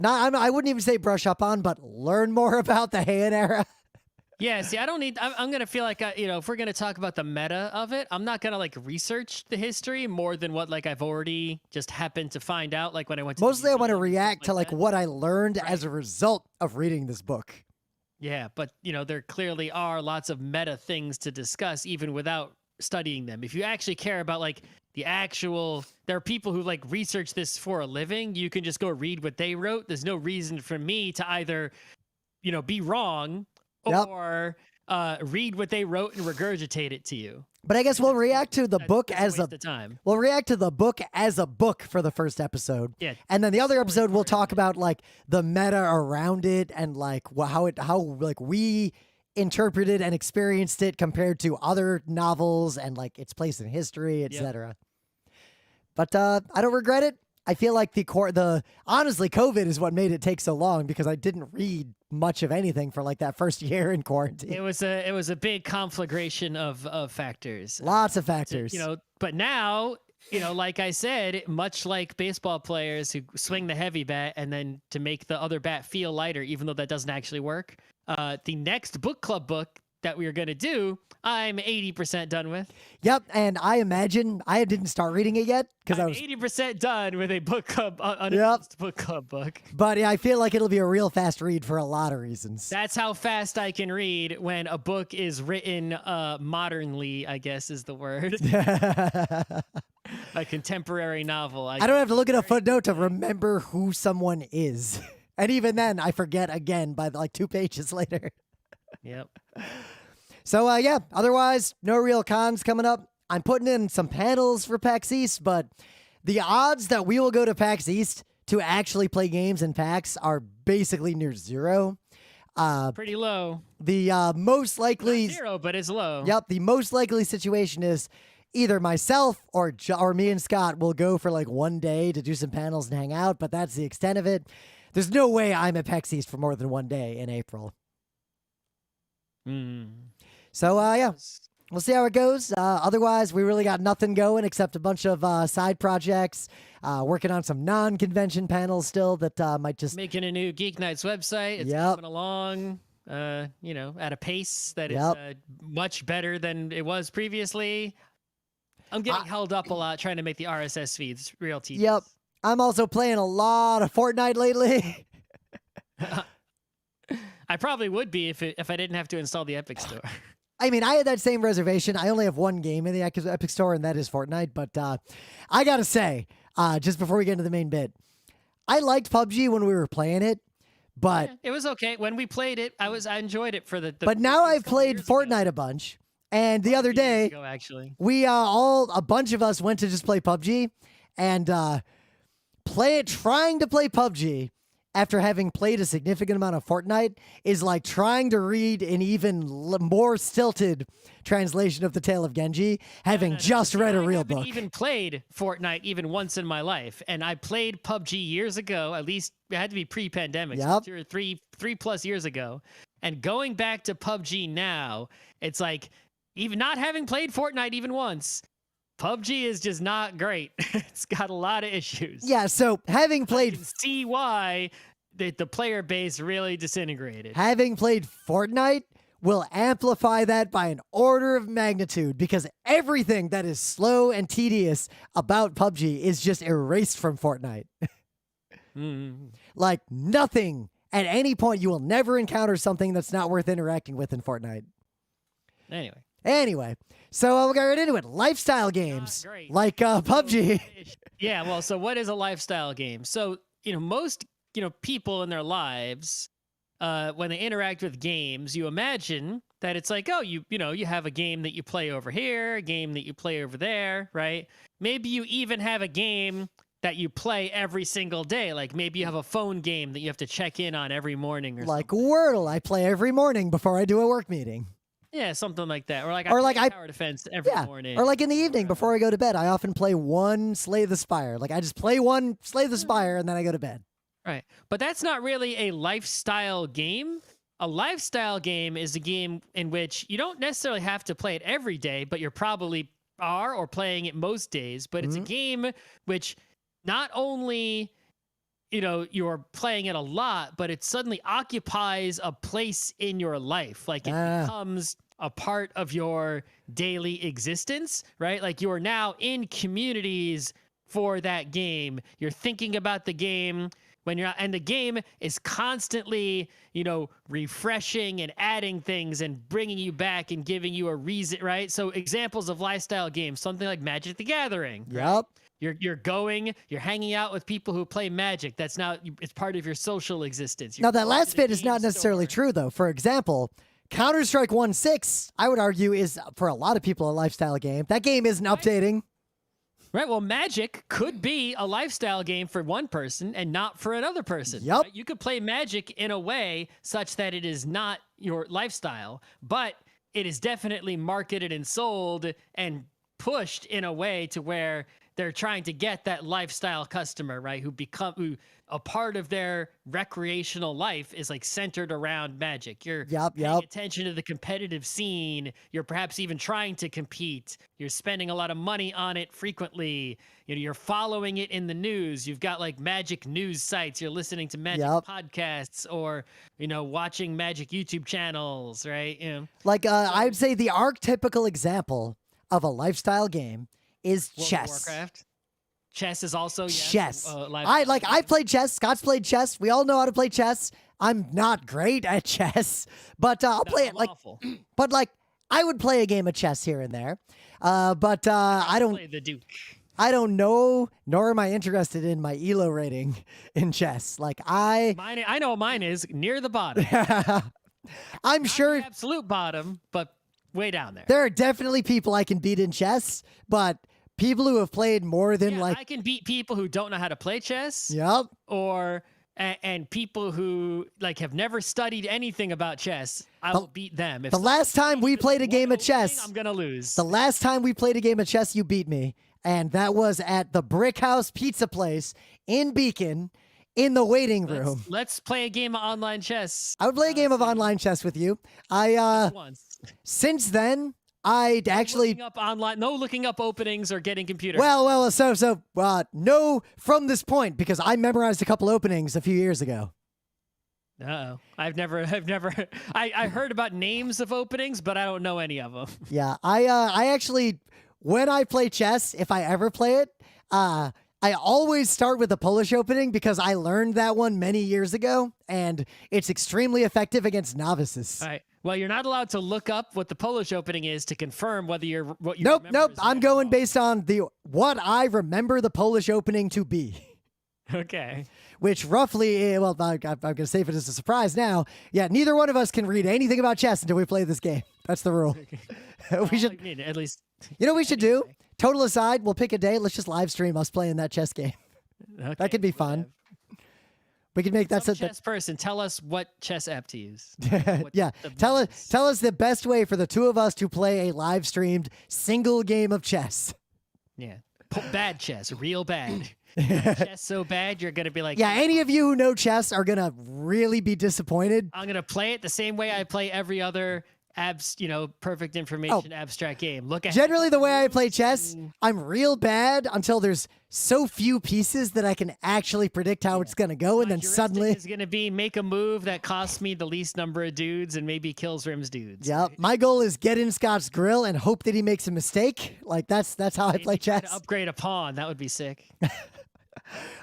wouldn't even say brush up on, but learn more about the Heian era. Yeah, see, I don't need. I'm gonna feel like if we're gonna talk about the meta of it, I'm not gonna like research the history more than what like I've already just happened to find out. Like when I went to the Mostly, I want to museum and stuff react to like that. what I learned Right. as a result of reading this book. Yeah, but there clearly are lots of meta things to discuss even without studying them. If you actually care about like there are people who like research this for a living. You can just go read what they wrote. There's no reason for me to either be wrong Yep. or read what they wrote and regurgitate it to you. But I guess we'll react to the book That's as a waste of time. we'll react to the book as a book for the first episode. Yeah. And then the other episode we'll important. talk about like the meta around it and like how like we interpreted and experienced it compared to other novels and like its place in history, etc. But I don't regret it. I feel like honestly, COVID is what made it take so long because I didn't read much of anything for like that first year in quarantine. It was a big conflagration of factors. Lots of factors. But now, like I said, much like baseball players who swing the heavy bat and then to make the other bat feel lighter, even though that doesn't actually work. The next book club book that we are going to do, I'm 80% done with. Yep, and I imagine I didn't start reading it yet because I was 80% done with a book club, book club book. But yeah, I feel like it'll be a real fast read for a lot of reasons. That's how fast I can read when a book is written modernly, I guess is the word. A contemporary novel. I don't have to look at a footnote to remember who someone is. And even then, I forget again by like 2 pages later. Yep. So yeah, otherwise, no real cons coming up. I'm putting in some panels for PAX East, but the odds that we will go to PAX East to actually play games in PAX are basically near zero. Pretty low. The most likely... Not zero, but it's low. Yep, the most likely situation is either myself or me and Scott will go for like 1 day to do some panels and hang out, but that's the extent of it. There's no way I'm at PAX East for more than 1 day in April. So, yeah, we'll see how it goes. Otherwise, we really got nothing going except a bunch of side projects, working on some non-convention panels still that might just... Making a new GeekNights website. It's coming along, at a pace that is much better than it was previously. I'm getting held up a lot trying to make the RSS feeds real tedious. Yep. I'm also playing a lot of Fortnite lately. I probably would be if I didn't have to install the Epic Store. I mean, I had that same reservation. I only have one game in the Epic Store, and that is Fortnite. But I gotta say, just before we get into the main bit, I liked PUBG when we were playing it, but it was okay when we played it. I enjoyed it for the but now I've played Fortnite a bunch, and the other day, we a bunch of us went to just play PUBG, and trying to play PUBG after having played a significant amount of Fortnite is like trying to read an even more stilted translation of the Tale of Genji, having just read a real book. I haven't even played Fortnite even once in my life, and I played PUBG years ago. At least it had to be pre-pandemic, so 2 or 3+ years ago. And going back to PUBG now, it's like even not having played Fortnite even once. PUBG is just not great. It's got a lot of issues. Yeah, so having played... I can see why the player base really disintegrated. Having played Fortnite will amplify that by an order of magnitude because everything that is slow and tedious about PUBG is just erased from Fortnite. Like nothing at any point. You will never encounter something that's not worth interacting with in Fortnite. Anyway, so we'll get right into it. Lifestyle games like PUBG. Yeah, well, so what is a lifestyle game? So, most, people in their lives, when they interact with games, you imagine that it's like, oh, you have a game that you play over here, a game that you play over there, right? Maybe you even have a game that you play every single day. Like maybe you have a phone game that you have to check in on every morning or like something. Wordle, I play every morning before I do a work meeting. Yeah, something like that. Or like I play Tower Defense every morning. Or like in the evening before I go to bed, I often play one Slay the Spire. Like I just play one Slay the Spire and then I go to bed. Right. But that's not really a lifestyle game. A lifestyle game is a game in which you don't necessarily have to play it every day, but you're probably are or playing it most days. But it's a game which not only you're playing it a lot, but it suddenly occupies a place in your life. Like it becomes a part of your daily existence, right? Like you are now in communities for that game. You're thinking about the game when you're not, and the game is constantly, refreshing and adding things and bringing you back and giving you a reason, right? So examples of lifestyle games, something like Magic the Gathering. Yep. Right? You're hanging out with people who play Magic. That's now, it's part of your social existence. Now that last bit is not necessarily true though. For example, CounterStrike 1.6, I would argue, is for a lot of people a lifestyle game. That game isn't updating. Right. Well, Magic could be a lifestyle game for one person and not for another person. Yep. Right? You could play Magic in a way such that it is not your lifestyle, but it is definitely marketed and sold and pushed in a way to where they're trying to get that lifestyle customer, right? Who a part of their recreational life is like centered around Magic. You're paying attention to the competitive scene. You're perhaps even trying to compete. You're spending a lot of money on it frequently. You're following it in the news. You've got like Magic news sites. You're listening to Magic podcasts or, watching Magic YouTube channels, right? Like I'd say the archetypical example of a lifestyle game is chess. Warcraft. Chess is also chess. I played chess. Scott's played chess. We all know how to play chess. I'm not great at chess, but I'll play it awful. But like I would play a game of chess here and there. But I don't play the Duke. I don't know, nor am I interested in my ELO rating in chess. Like I know what mine is, near the bottom. I'm not sure the absolute bottom, but way down there. There are definitely people I can beat in chess, but people who have played more than I can beat people who don't know how to play chess. Yep. Or and people who like have never studied anything about chess. I will beat them. If the last time we played a game of chess, I'm gonna lose. The last time we played a game of chess, you beat me, and that was at the Brick House Pizza Place in Beacon. In the waiting room. Let's play a game of online chess. I would play a game of online chess with you. Since then, I'd actually looking up openings or getting computer. No from this point because I memorized a couple openings a few years ago. Uh-oh. I've never I heard about names of openings, but I don't know any of them. Yeah, I actually when I play chess, if I ever play it, I always start with the Polish opening because I learned that one many years ago, and it's extremely effective against novices. All right. Well, you're not allowed to look up what the Polish opening is to confirm whether what you Nope. I'm going based on what I remember the Polish opening to be. Okay. Which roughly, I'm going to save it as a surprise now. Yeah, neither one of us can read anything about chess until we play this game. That's the rule. We should at least. You know what we should do? Total aside, we'll pick a day. Let's just live stream us playing that chess game. Okay, that could be fun. We could make that chess person. Tell us what chess app to use. Tell us the best way for the two of us to play a live streamed single game of chess. Yeah, bad chess, real bad. Chess so bad you're gonna be like. Yeah, any of you who know chess are gonna really be disappointed. I'm gonna play it the same way I play every other perfect information abstract game. Generally, the way I play chess, I'm real bad until there's so few pieces that I can actually predict how it's going to go, and then suddenly it's going to be make a move that costs me the least number of dudes and maybe kills Rim's dudes. Yeah, my goal is get in Scott's grill and hope that he makes a mistake. Like that's how I play chess. Upgrade a pawn, that would be sick.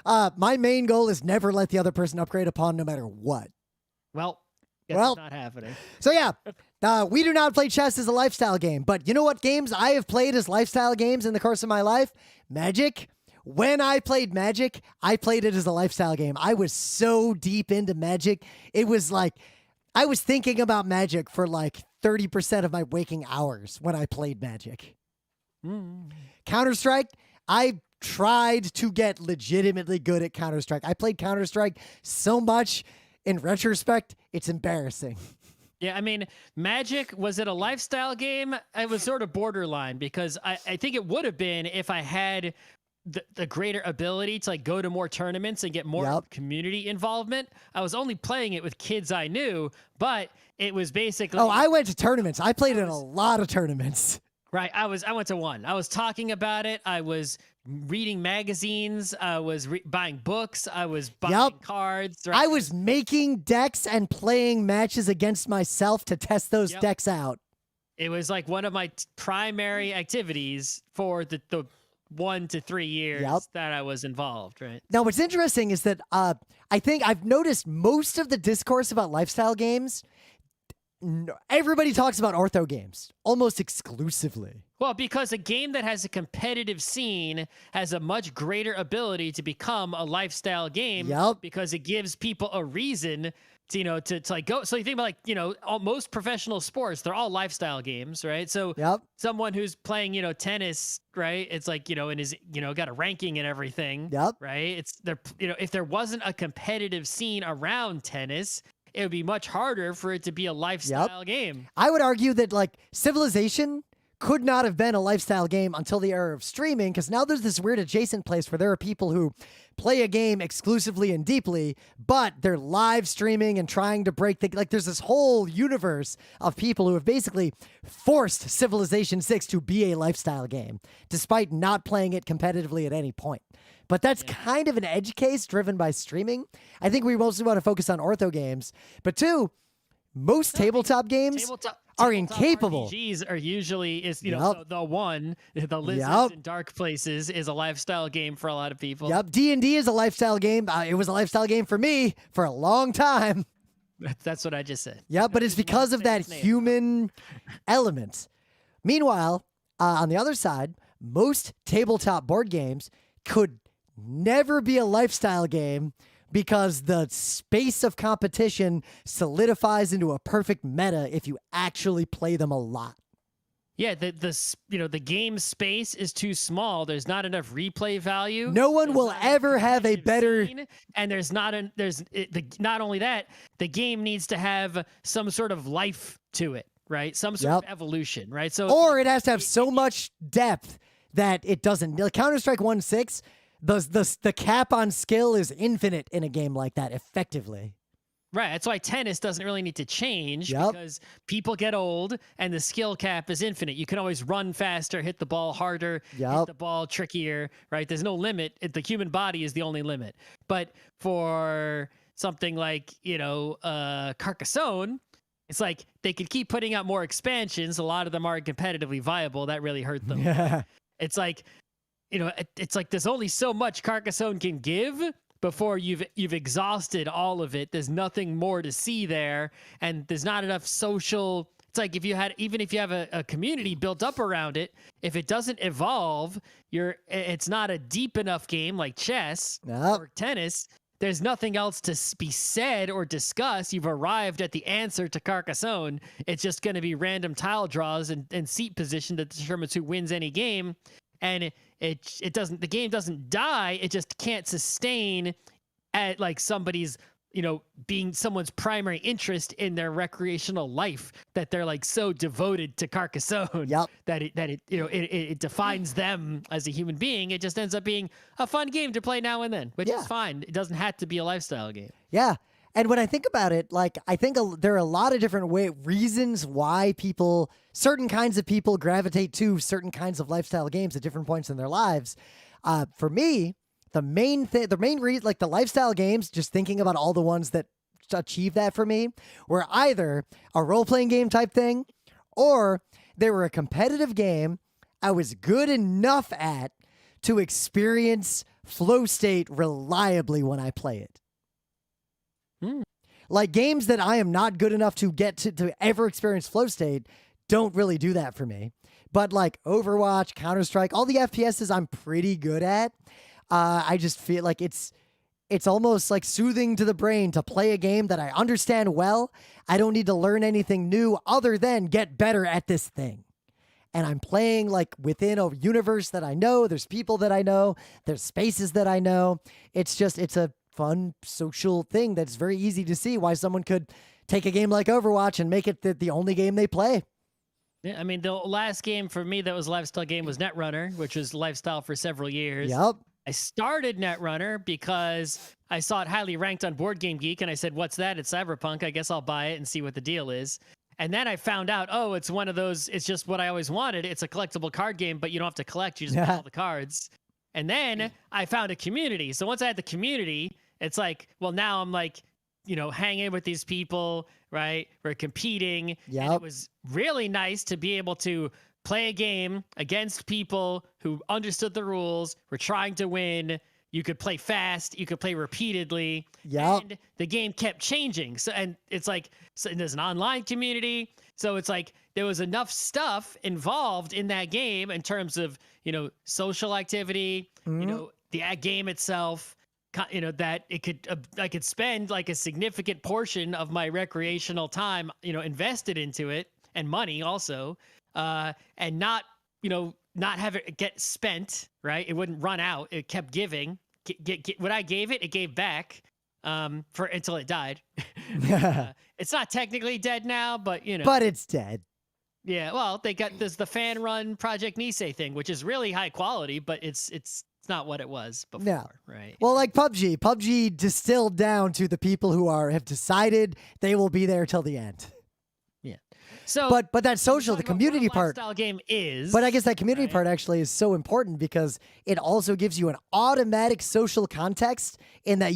My main goal is never let the other person upgrade a pawn, no matter what. Well, it's not happening. So yeah. We do not play chess as a lifestyle game, but you know what games I have played as lifestyle games in the course of my life? Magic. When I played Magic, I played it as a lifestyle game. I was so deep into Magic. It was like, I was thinking about Magic for like 30% of my waking hours when I played Magic. CounterStrike, I tried to get legitimately good at CounterStrike. I played CounterStrike so much, in retrospect, it's embarrassing. Yeah, I mean, Magic, was it a lifestyle game? It was sort of borderline because I think it would have been if I had the greater ability to like go to more tournaments and get more community involvement. I was only playing it with kids I knew, but it was basically... Oh, I went to tournaments. I played in a lot of tournaments. Right. I went to one. I was talking about it. I was reading magazines. I was buying books. I was buying cards. Right? I was making decks and playing matches against myself to test those decks out. It was like one of my primary activities for the 1 to 3 years that I was involved, right? Now, what's interesting is that I think I've noticed most of the discourse about lifestyle games, everybody talks about ortho games almost exclusively. Well, because a game that has a competitive scene has a much greater ability to become a lifestyle game because it gives people a reason to, to like go. So you think about like, most professional sports, they're all lifestyle games, right? So someone who's playing, tennis, right? It's like, and is, got a ranking and everything, right? It's there, if there wasn't a competitive scene around tennis, it would be much harder for it to be a lifestyle game. I would argue that like Civilization could not have been a lifestyle game until the era of streaming, because now there's this weird adjacent place where there are people who play a game exclusively and deeply, but they're live streaming and trying to break like there's this whole universe of people who have basically forced Civilization 6 to be a lifestyle game, despite not playing it competitively at any point. But that's kind of an edge case driven by streaming. I think we mostly want to focus on ortho games. But two, most tabletop games are incapable. RPGs are usually the Lizards in Dark Places is a lifestyle game for a lot of people. D&D is a lifestyle game. It was a lifestyle game for me for a long time. That's what I just said. But it's because of that human element. Meanwhile, on the other side, most tabletop board games could never be a lifestyle game because the space of competition solidifies into a perfect meta if you actually play them a lot. Yeah, the game space is too small. There's not enough replay value. No one will ever have a better scene, and not only that, the game needs to have some sort of life to it, right? Some sort of evolution, right? So it has to have so much depth that it doesn't. Like CounterStrike 1.6, the cap on skill is infinite in a game like that, effectively. Right. That's why tennis doesn't really need to change because people get old and the skill cap is infinite. You can always run faster, hit the ball harder, hit the ball trickier, right? There's no limit. The human body is the only limit. But for something like, Carcassonne, it's like they could keep putting out more expansions. A lot of them aren't competitively viable. That really hurt them. Yeah. It's like, it's like there's only so much Carcassonne can give before you've exhausted all of it. There's nothing more to see there, and there's not enough social. It's like even if you have a community built up around it, if it doesn't evolve, it's not a deep enough game like chess or tennis. There's nothing else to be said or discussed. You've arrived at the answer to Carcassonne. It's just going to be random tile draws and seat position that determines who wins any game. And the game doesn't die. It just can't sustain at like somebody's, being someone's primary interest in their recreational life, that they're like so devoted to Carcassonne that it defines them as a human being. It just ends up being a fun game to play now and then, which is fine. It doesn't have to be a lifestyle game. Yeah. And when I think about it, like, I think there are a lot of different reasons why certain kinds of people gravitate to certain kinds of lifestyle games at different points in their lives. For me, the main reason, like the lifestyle games, just thinking about all the ones that achieve that for me, were either a role-playing game type thing, or they were a competitive game I was good enough at to experience flow state reliably when I play it. Like games that I am not good enough to get to ever experience flow state don't really do that for me. But like Overwatch, Counter-Strike, all the FPSs I'm pretty good at, I just feel like it's almost like soothing to the brain to play a game that I understand well. I don't need to learn anything new other than get better at this thing. And I'm playing like within a universe that I know. There's people that I know. There's spaces that I know. It's a fun social thing that's very easy to see why someone could take a game like Overwatch and make it the only game they play. Yeah, I mean, the last game for me that was a lifestyle game was Netrunner, which was lifestyle for several years. I started Netrunner because I saw it highly ranked on Board Game Geek, and I said, what's that? It's Cyberpunk. I guess I'll buy it and see what the deal is. And then I found out, oh, it's one of those, it's just what I always wanted. It's a collectible card game, but you don't have to collect, you just buy all the cards. And then I found a community. So once I had the community, it's like, well, now I'm like, hanging with these people, right? We're competing. Yeah. And it was really nice to be able to play a game against people who understood the rules, were trying to win. You could play fast, you could play repeatedly. Yeah. And the game kept changing. So, and it's like, so there's an online community. So it's like there was enough stuff involved in that game in terms of, social activity, the game itself, that it could, I could spend like a significant portion of my recreational time, invested into it, and money also, and not have it get spent, right? It wouldn't run out. It kept giving. What I gave it, it gave back for until it died. It's not technically dead now, but But it's dead. Yeah, well, they got the fan run Project Nisei thing, which is really high quality, but it's not what it was before, No. right? Well, like PUBG. PUBG distilled down to the people who have decided they will be there till the end. Yeah. So, but that social, the community part. Lifestyle game is. But I guess that community right? part actually is so important because it also gives you an automatic social context in that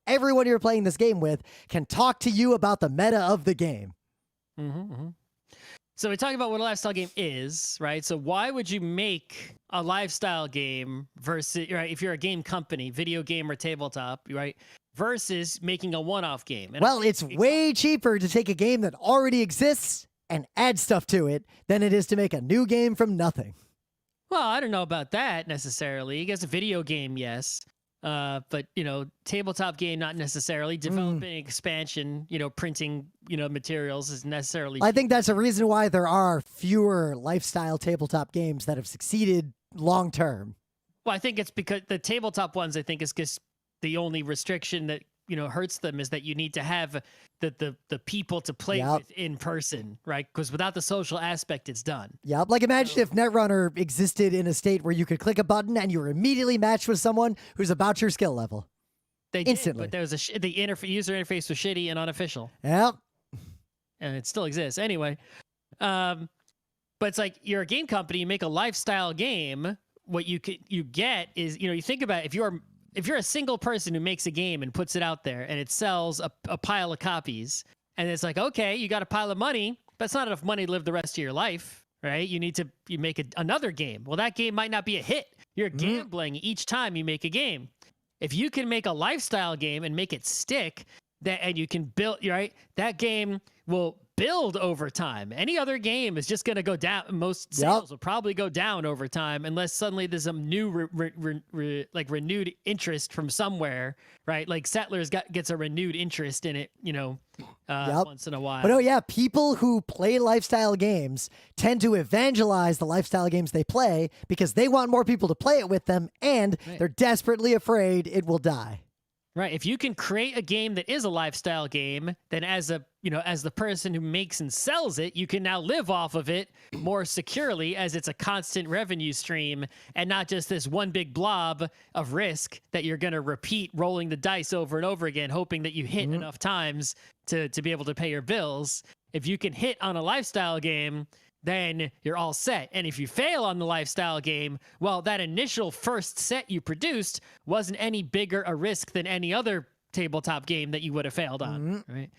everyone you're playing this game with can talk to you about the meta of the game. So we're talking about what a lifestyle game is, right? So why would you make a lifestyle game versus, right? If you're a game company, video game or tabletop, right? Versus making a one-off game. And well, it's way cheaper to take a game that already exists and add stuff to it than it is to make a new game from nothing. Well, I don't know about that necessarily. I guess a video game, yes. But, tabletop game, not necessarily. Developing expansion, printing, materials is necessarily. I think that's a reason why there are fewer lifestyle tabletop games that have succeeded long term. Well, I think it's because the tabletop ones, I think, is just the only restriction that, hurts them is that you need to have the people to play with in person, right? Because without the social aspect, it's done. Yep. Like imagine if Netrunner existed in a state where you could click a button and you were immediately matched with someone who's about your skill level. They did, instantly. but there was the user interface was shitty and unofficial. Yep. And it still exists anyway. But it's like you're a game company, you make a lifestyle game. What you get is, you think about it, if you're a single person who makes a game and puts it out there and it sells a pile of copies, and it's like, okay, you got a pile of money, but it's not enough money to live the rest of your life, right? You make another game. Well, that game might not be a hit. You're gambling each time you make a game. If you can make a lifestyle game and make it stick, and you can build, right? That game will build over time. Any other game is just going to go down. Most sales will probably go down over time unless suddenly there's some new renewed interest from somewhere, right? Like Settlers gets a renewed interest in it, once in a while. But people who play lifestyle games tend to evangelize the lifestyle games they play because they want more people to play it with them, and they're desperately afraid it will die. Right. If you can create a game that is a lifestyle game, then as the person who makes and sells it, you can now live off of it more securely as it's a constant revenue stream and not just this one big blob of risk that you're going to repeat rolling the dice over and over again, hoping that you hit enough times to be able to pay your bills. If you can hit on a lifestyle game, then you're all set. And if you fail on the lifestyle game, well, that initial first set you produced wasn't any bigger a risk than any other tabletop game that you would have failed on, right?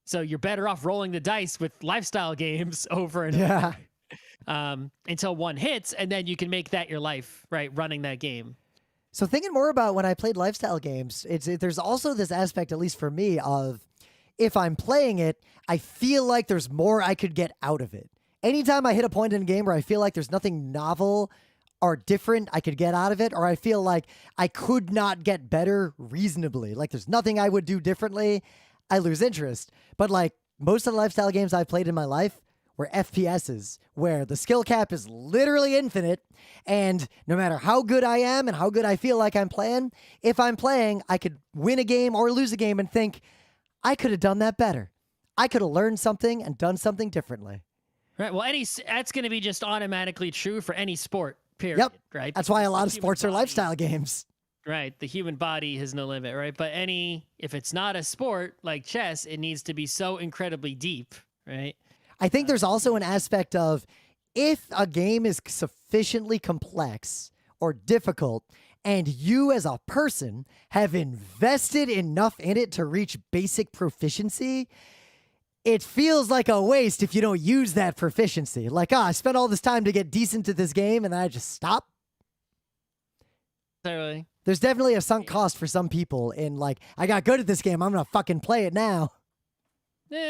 So you're better off rolling the dice with lifestyle games over and over until one hits, and then you can make that your life, right, running that game. So thinking more about when I played lifestyle games, there's also this aspect, at least for me, of if I'm playing it, I feel like there's more I could get out of it. Anytime I hit a point in a game where I feel like there's nothing novel or different I could get out of it, or I feel like I could not get better reasonably, like there's nothing I would do differently, I lose interest. But like most of the lifestyle games I've played in my life were FPSs, where the skill cap is literally infinite, and no matter how good I am and how good I feel like I'm playing, if I'm playing, I could win a game or lose a game and think, I could have done that better. I could have learned something and done something differently. Right. Well, that's going to be just automatically true for any sport, period. Yep. Right. That's why a lot of sports are lifestyle games. Right. The human body has no limit, right? But if it's not a sport like chess, it needs to be so incredibly deep, right? I think there's also an aspect of if a game is sufficiently complex or difficult and you as a person have invested enough in it to reach basic proficiency, it feels like a waste if you don't use that proficiency. Like, I spent all this time to get decent at this game and then I just stop. Totally. There's definitely a sunk cost for some people in like, I got good at this game, I'm gonna fucking play it now.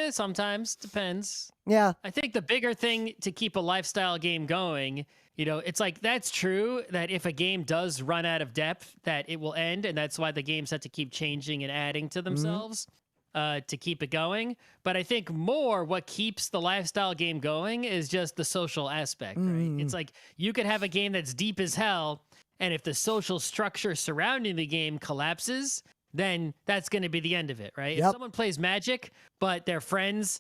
Sometimes. Depends. Yeah. I think the bigger thing to keep a lifestyle game going, it's like that's true that if a game does run out of depth, that it will end. And that's why the games have to keep changing and adding to themselves to keep it going. But I think more what keeps the lifestyle game going is just the social aspect, right? It's like you could have a game that's deep as hell. And if the social structure surrounding the game collapses, then that's going to be the end of it, right? Yep. If someone plays Magic, but their friends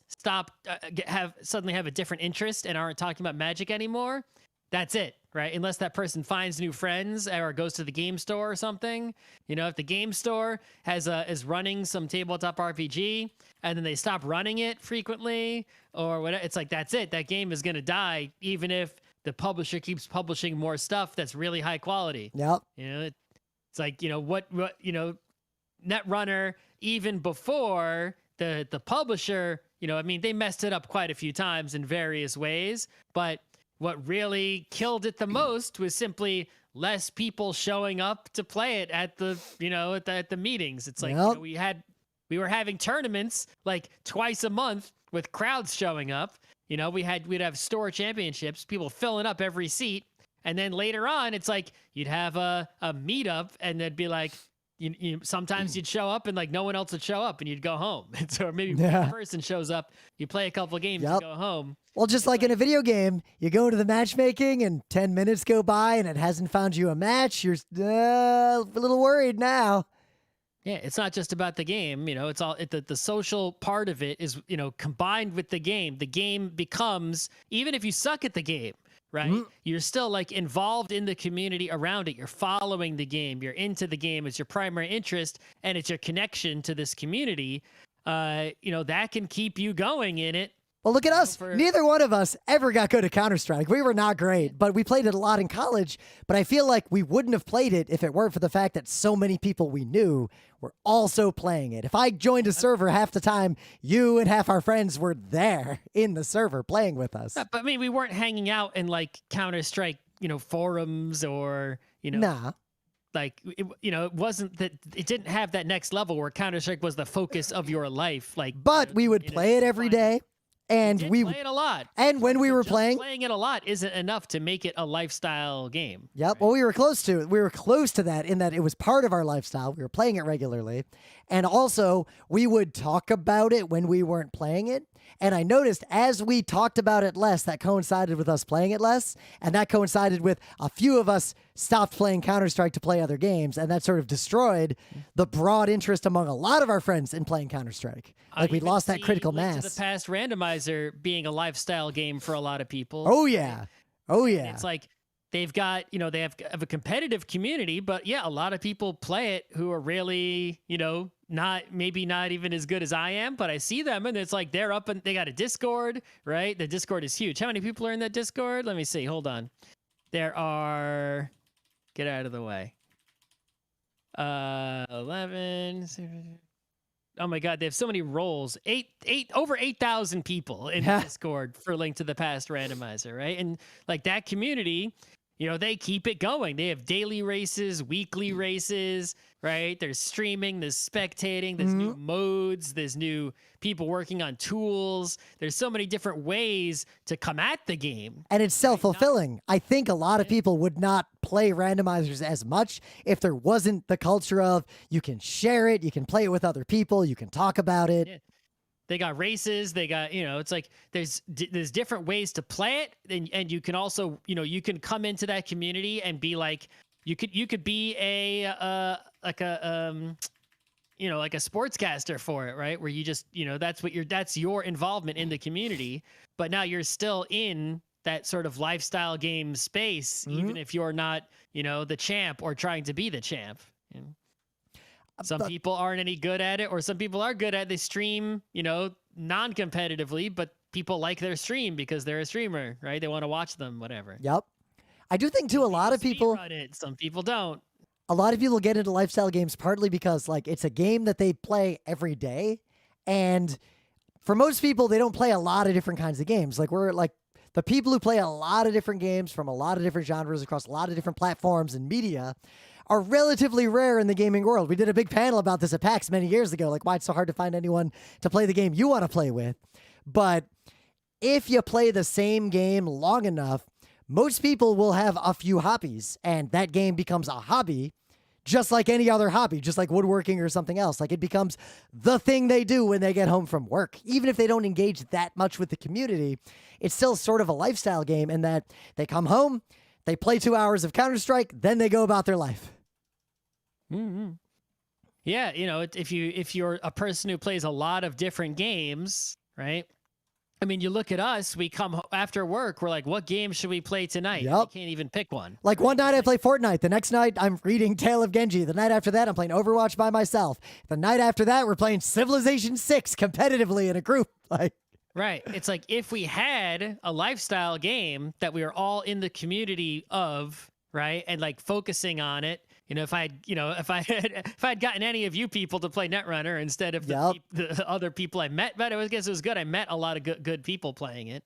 suddenly have a different interest and aren't talking about Magic anymore, that's it, right? Unless that person finds new friends or goes to the game store or something. If the game store is running some tabletop RPG and then they stop running it frequently or whatever, it's like that's it. That game is going to die, even if the publisher keeps publishing more stuff that's really high quality. Yep. It's like Netrunner, even before the publisher, they messed it up quite a few times in various ways, but what really killed it the most was simply less people showing up to play it at the at the meetings. It's like we were having tournaments like twice a month with crowds showing up. We'd have store championships, people filling up every seat, and then later on it's like you'd have a meetup and they'd be like, sometimes you'd show up and like no one else would show up and you'd go home. So maybe one person shows up, you play a couple of games and go home. Well, just like in a video game, you go to the matchmaking and 10 minutes go by and it hasn't found you a match. You're a little worried now. Yeah, it's not just about the game. It's all the social part of it is, combined with the game. The game becomes, even if you suck at the game, right? You're still like involved in the community around it. You're following the game. You're into the game. It's your primary interest and it's your connection to this community. That can keep you going in it. Well, look at us. Neither one of us ever got good at CounterStrike. We were not great, but we played it a lot in college. But I feel like we wouldn't have played it if it weren't for the fact that so many people we knew were also playing it. If I joined a server half the time, you and half our friends were there in the server playing with us. But we weren't hanging out in like CounterStrike, forums or, Nah. Like, it wasn't that it didn't have that next level where CounterStrike was the focus of your life. Like, but we would play it every day. And we play it a lot. And when we were playing it a lot isn't enough to make it a lifestyle game. Yep. Right? Well, we were close to it. We were close to that in that it was part of our lifestyle. We were playing it regularly. And also, we would talk about it when we weren't playing it. And I noticed as we talked about it less, that coincided with us playing it less. And that coincided with a few of us stopped playing Counter-Strike to play other games. And that sort of destroyed the broad interest among a lot of our friends in playing Counter-Strike. Like we lost that critical mass. The past randomizer being a lifestyle game for a lot of people. Oh, yeah. Oh, yeah. It's like they've got, they have a competitive community, but yeah, a lot of people play it who are really, maybe not even as good as I am, but I see them and it's like they're up and they got a Discord, right? The Discord is huge. How many people are in that Discord? Let me see. Hold on. There are, get out of the way. 11. Oh my God, they have so many roles. Over 8,000 people in Discord for Link to the Past randomizer, right? And like that community, they keep it going. They have daily races, weekly races, right? There's streaming, there's spectating, there's new modes, there's new people working on tools. There's so many different ways to come at the game. And it's self-fulfilling. I think a lot of people would not play randomizers as much if there wasn't the culture of you can share it, you can play it with other people, you can talk about it. Yeah. They got races. They got, it's like there's different ways to play it, and you can also, you can come into that community and be like, you could be like a sportscaster for it, right? Where you just, that's your involvement in the community, but now you're still in that sort of lifestyle game space, even if you're not, the champ or trying to be the champ. Some people aren't any good at it, or some people are good at it. They stream, non-competitively, but people like their stream because they're a streamer, right? They want to watch them, whatever. Yep. I do think too, a lot of people run it. Some people don't. A lot of people get into lifestyle games partly because like it's a game that they play every day. And for most people, they don't play a lot of different kinds of games. Like we're like the people who play a lot of different games from a lot of different genres across a lot of different platforms and media are relatively rare in the gaming world. We did a big panel about this at PAX many years ago, like why it's so hard to find anyone to play the game you want to play with. But if you play the same game long enough, most people will have a few hobbies, and that game becomes a hobby just like any other hobby, just like woodworking or something else. Like it becomes the thing they do when they get home from work. Even if they don't engage that much with the community, it's still sort of a lifestyle game in that they come home, they play 2 hours of CounterStrike, then they go about their life. Mm-hmm. Yeah, you know, if you're a person who plays a lot of different games, right? I mean, you look at us, we come after work, we're like, what game should we play tonight? Yep. You can't even pick one. Like one night I play Fortnite. The next night I'm reading Tale of Genji. The night after that I'm playing Overwatch by myself. The night after that we're playing Civilization 6 competitively in a group. Like, right. It's like if we had a lifestyle game that we were all in the community of, right? And like focusing on it. You know, if I had gotten any of you people to play Netrunner instead of the other people I met, but I guess it was good. I met a lot of good people playing it,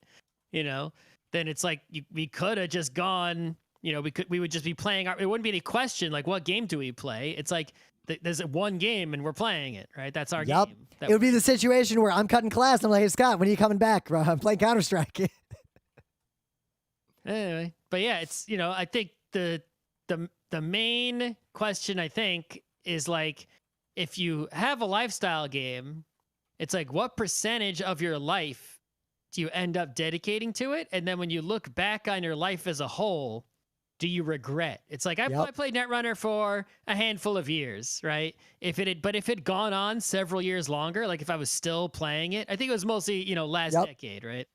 you know, then it's like we could have just gone, you know, we would just be playing. It wouldn't be any question like, what game do we play? It's like there's one game and we're playing it, right? That's our game. It would be the situation where I'm cutting class. And I'm like, hey, Scott, when are you coming back, bro? I'm playing Counter-Strike. Anyway, but yeah, it's, you know, I think the main question, I think, is like, if you have a lifestyle game, it's like, what percentage of your life do you end up dedicating to it? And then when you look back on your life as a whole, do you regret? It's like, I played Netrunner for a handful of years, right? If it had gone on several years longer, like if I was still playing it, I think it was mostly, you know, last decade, right?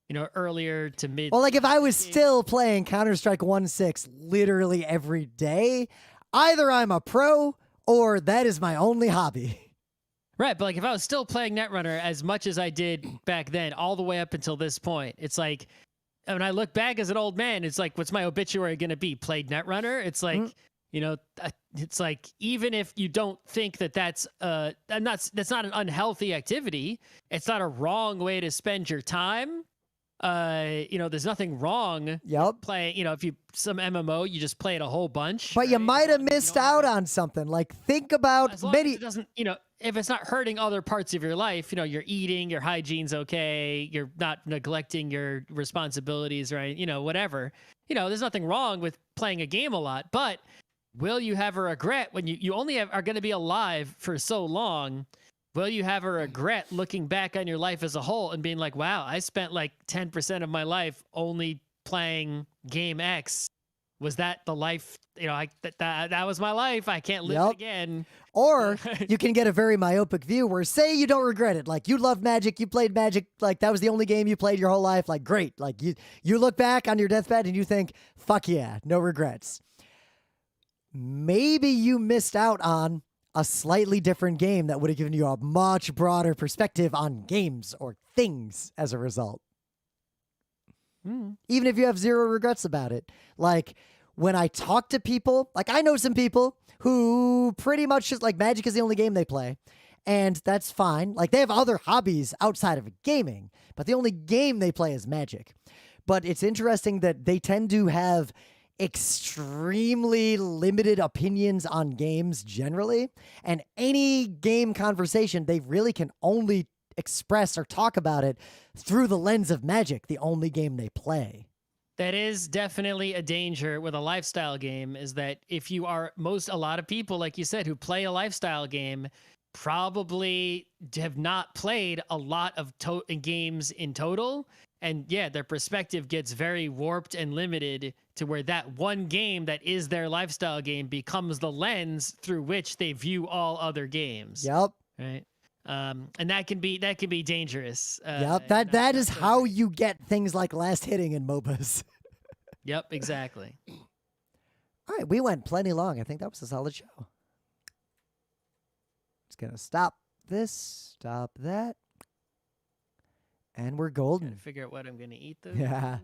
You know, earlier to mid. Well, like if I was still playing Counter-Strike 1.6 literally every day, either I'm a pro or that is my only hobby. Right, but like if I was still playing Netrunner as much as I did back then, all the way up until this point, it's like, when I look back as an old man, it's like, what's my obituary going to be? Played Netrunner? It's like, you know, it's like, even if you don't think that's not an unhealthy activity, it's not a wrong way to spend your time. You know, there's nothing wrong playing, you know, if some MMO, you just play it a whole bunch. But right? You might have missed out on something. Like, think about as long as it doesn't, you know, if it's not hurting other parts of your life, you know, you're eating, your hygiene's okay, you're not neglecting your responsibilities, right? You know, whatever. You know, there's nothing wrong with playing a game a lot, but will you have a regret when you only are going to be alive for so long? Will you have a regret looking back on your life as a whole and being like, wow, I spent like 10% of my life only playing game X. Was that the life, you know, that was my life. I can't live it again. Or you can get a very myopic view where, say you don't regret it. Like, you love Magic, you played Magic, like that was the only game you played your whole life. Like, great. Like you look back on your deathbed and you think, fuck yeah, no regrets. Maybe you missed out on a slightly different game that would have given you a much broader perspective on games or things as a result. Even if you have zero regrets about it. Like, when I talk to people, like I know some people who pretty much just like Magic is the only game they play, and that's fine. Like, they have other hobbies outside of gaming, but the only game they play is Magic. But it's interesting that they tend to have extremely limited opinions on games generally, and any game conversation they really can only express or talk about it through the lens of Magic, the only game they play. That is definitely a danger with a lifestyle game, is that if you are a lot of people, like you said, who play a lifestyle game probably have not played a lot of games in total. And yeah, their perspective gets very warped and limited to where that one game that is their lifestyle game becomes the lens through which they view all other games. Yep. Right. And that can be dangerous. Yep. That is how you get things like last hitting in MOBAs. Yep. Exactly. All right. We went plenty long. I think that was a solid show. Just going to stop this, stop that. And we're Gotta golden. figure out what I'm gonna eat though. Yeah.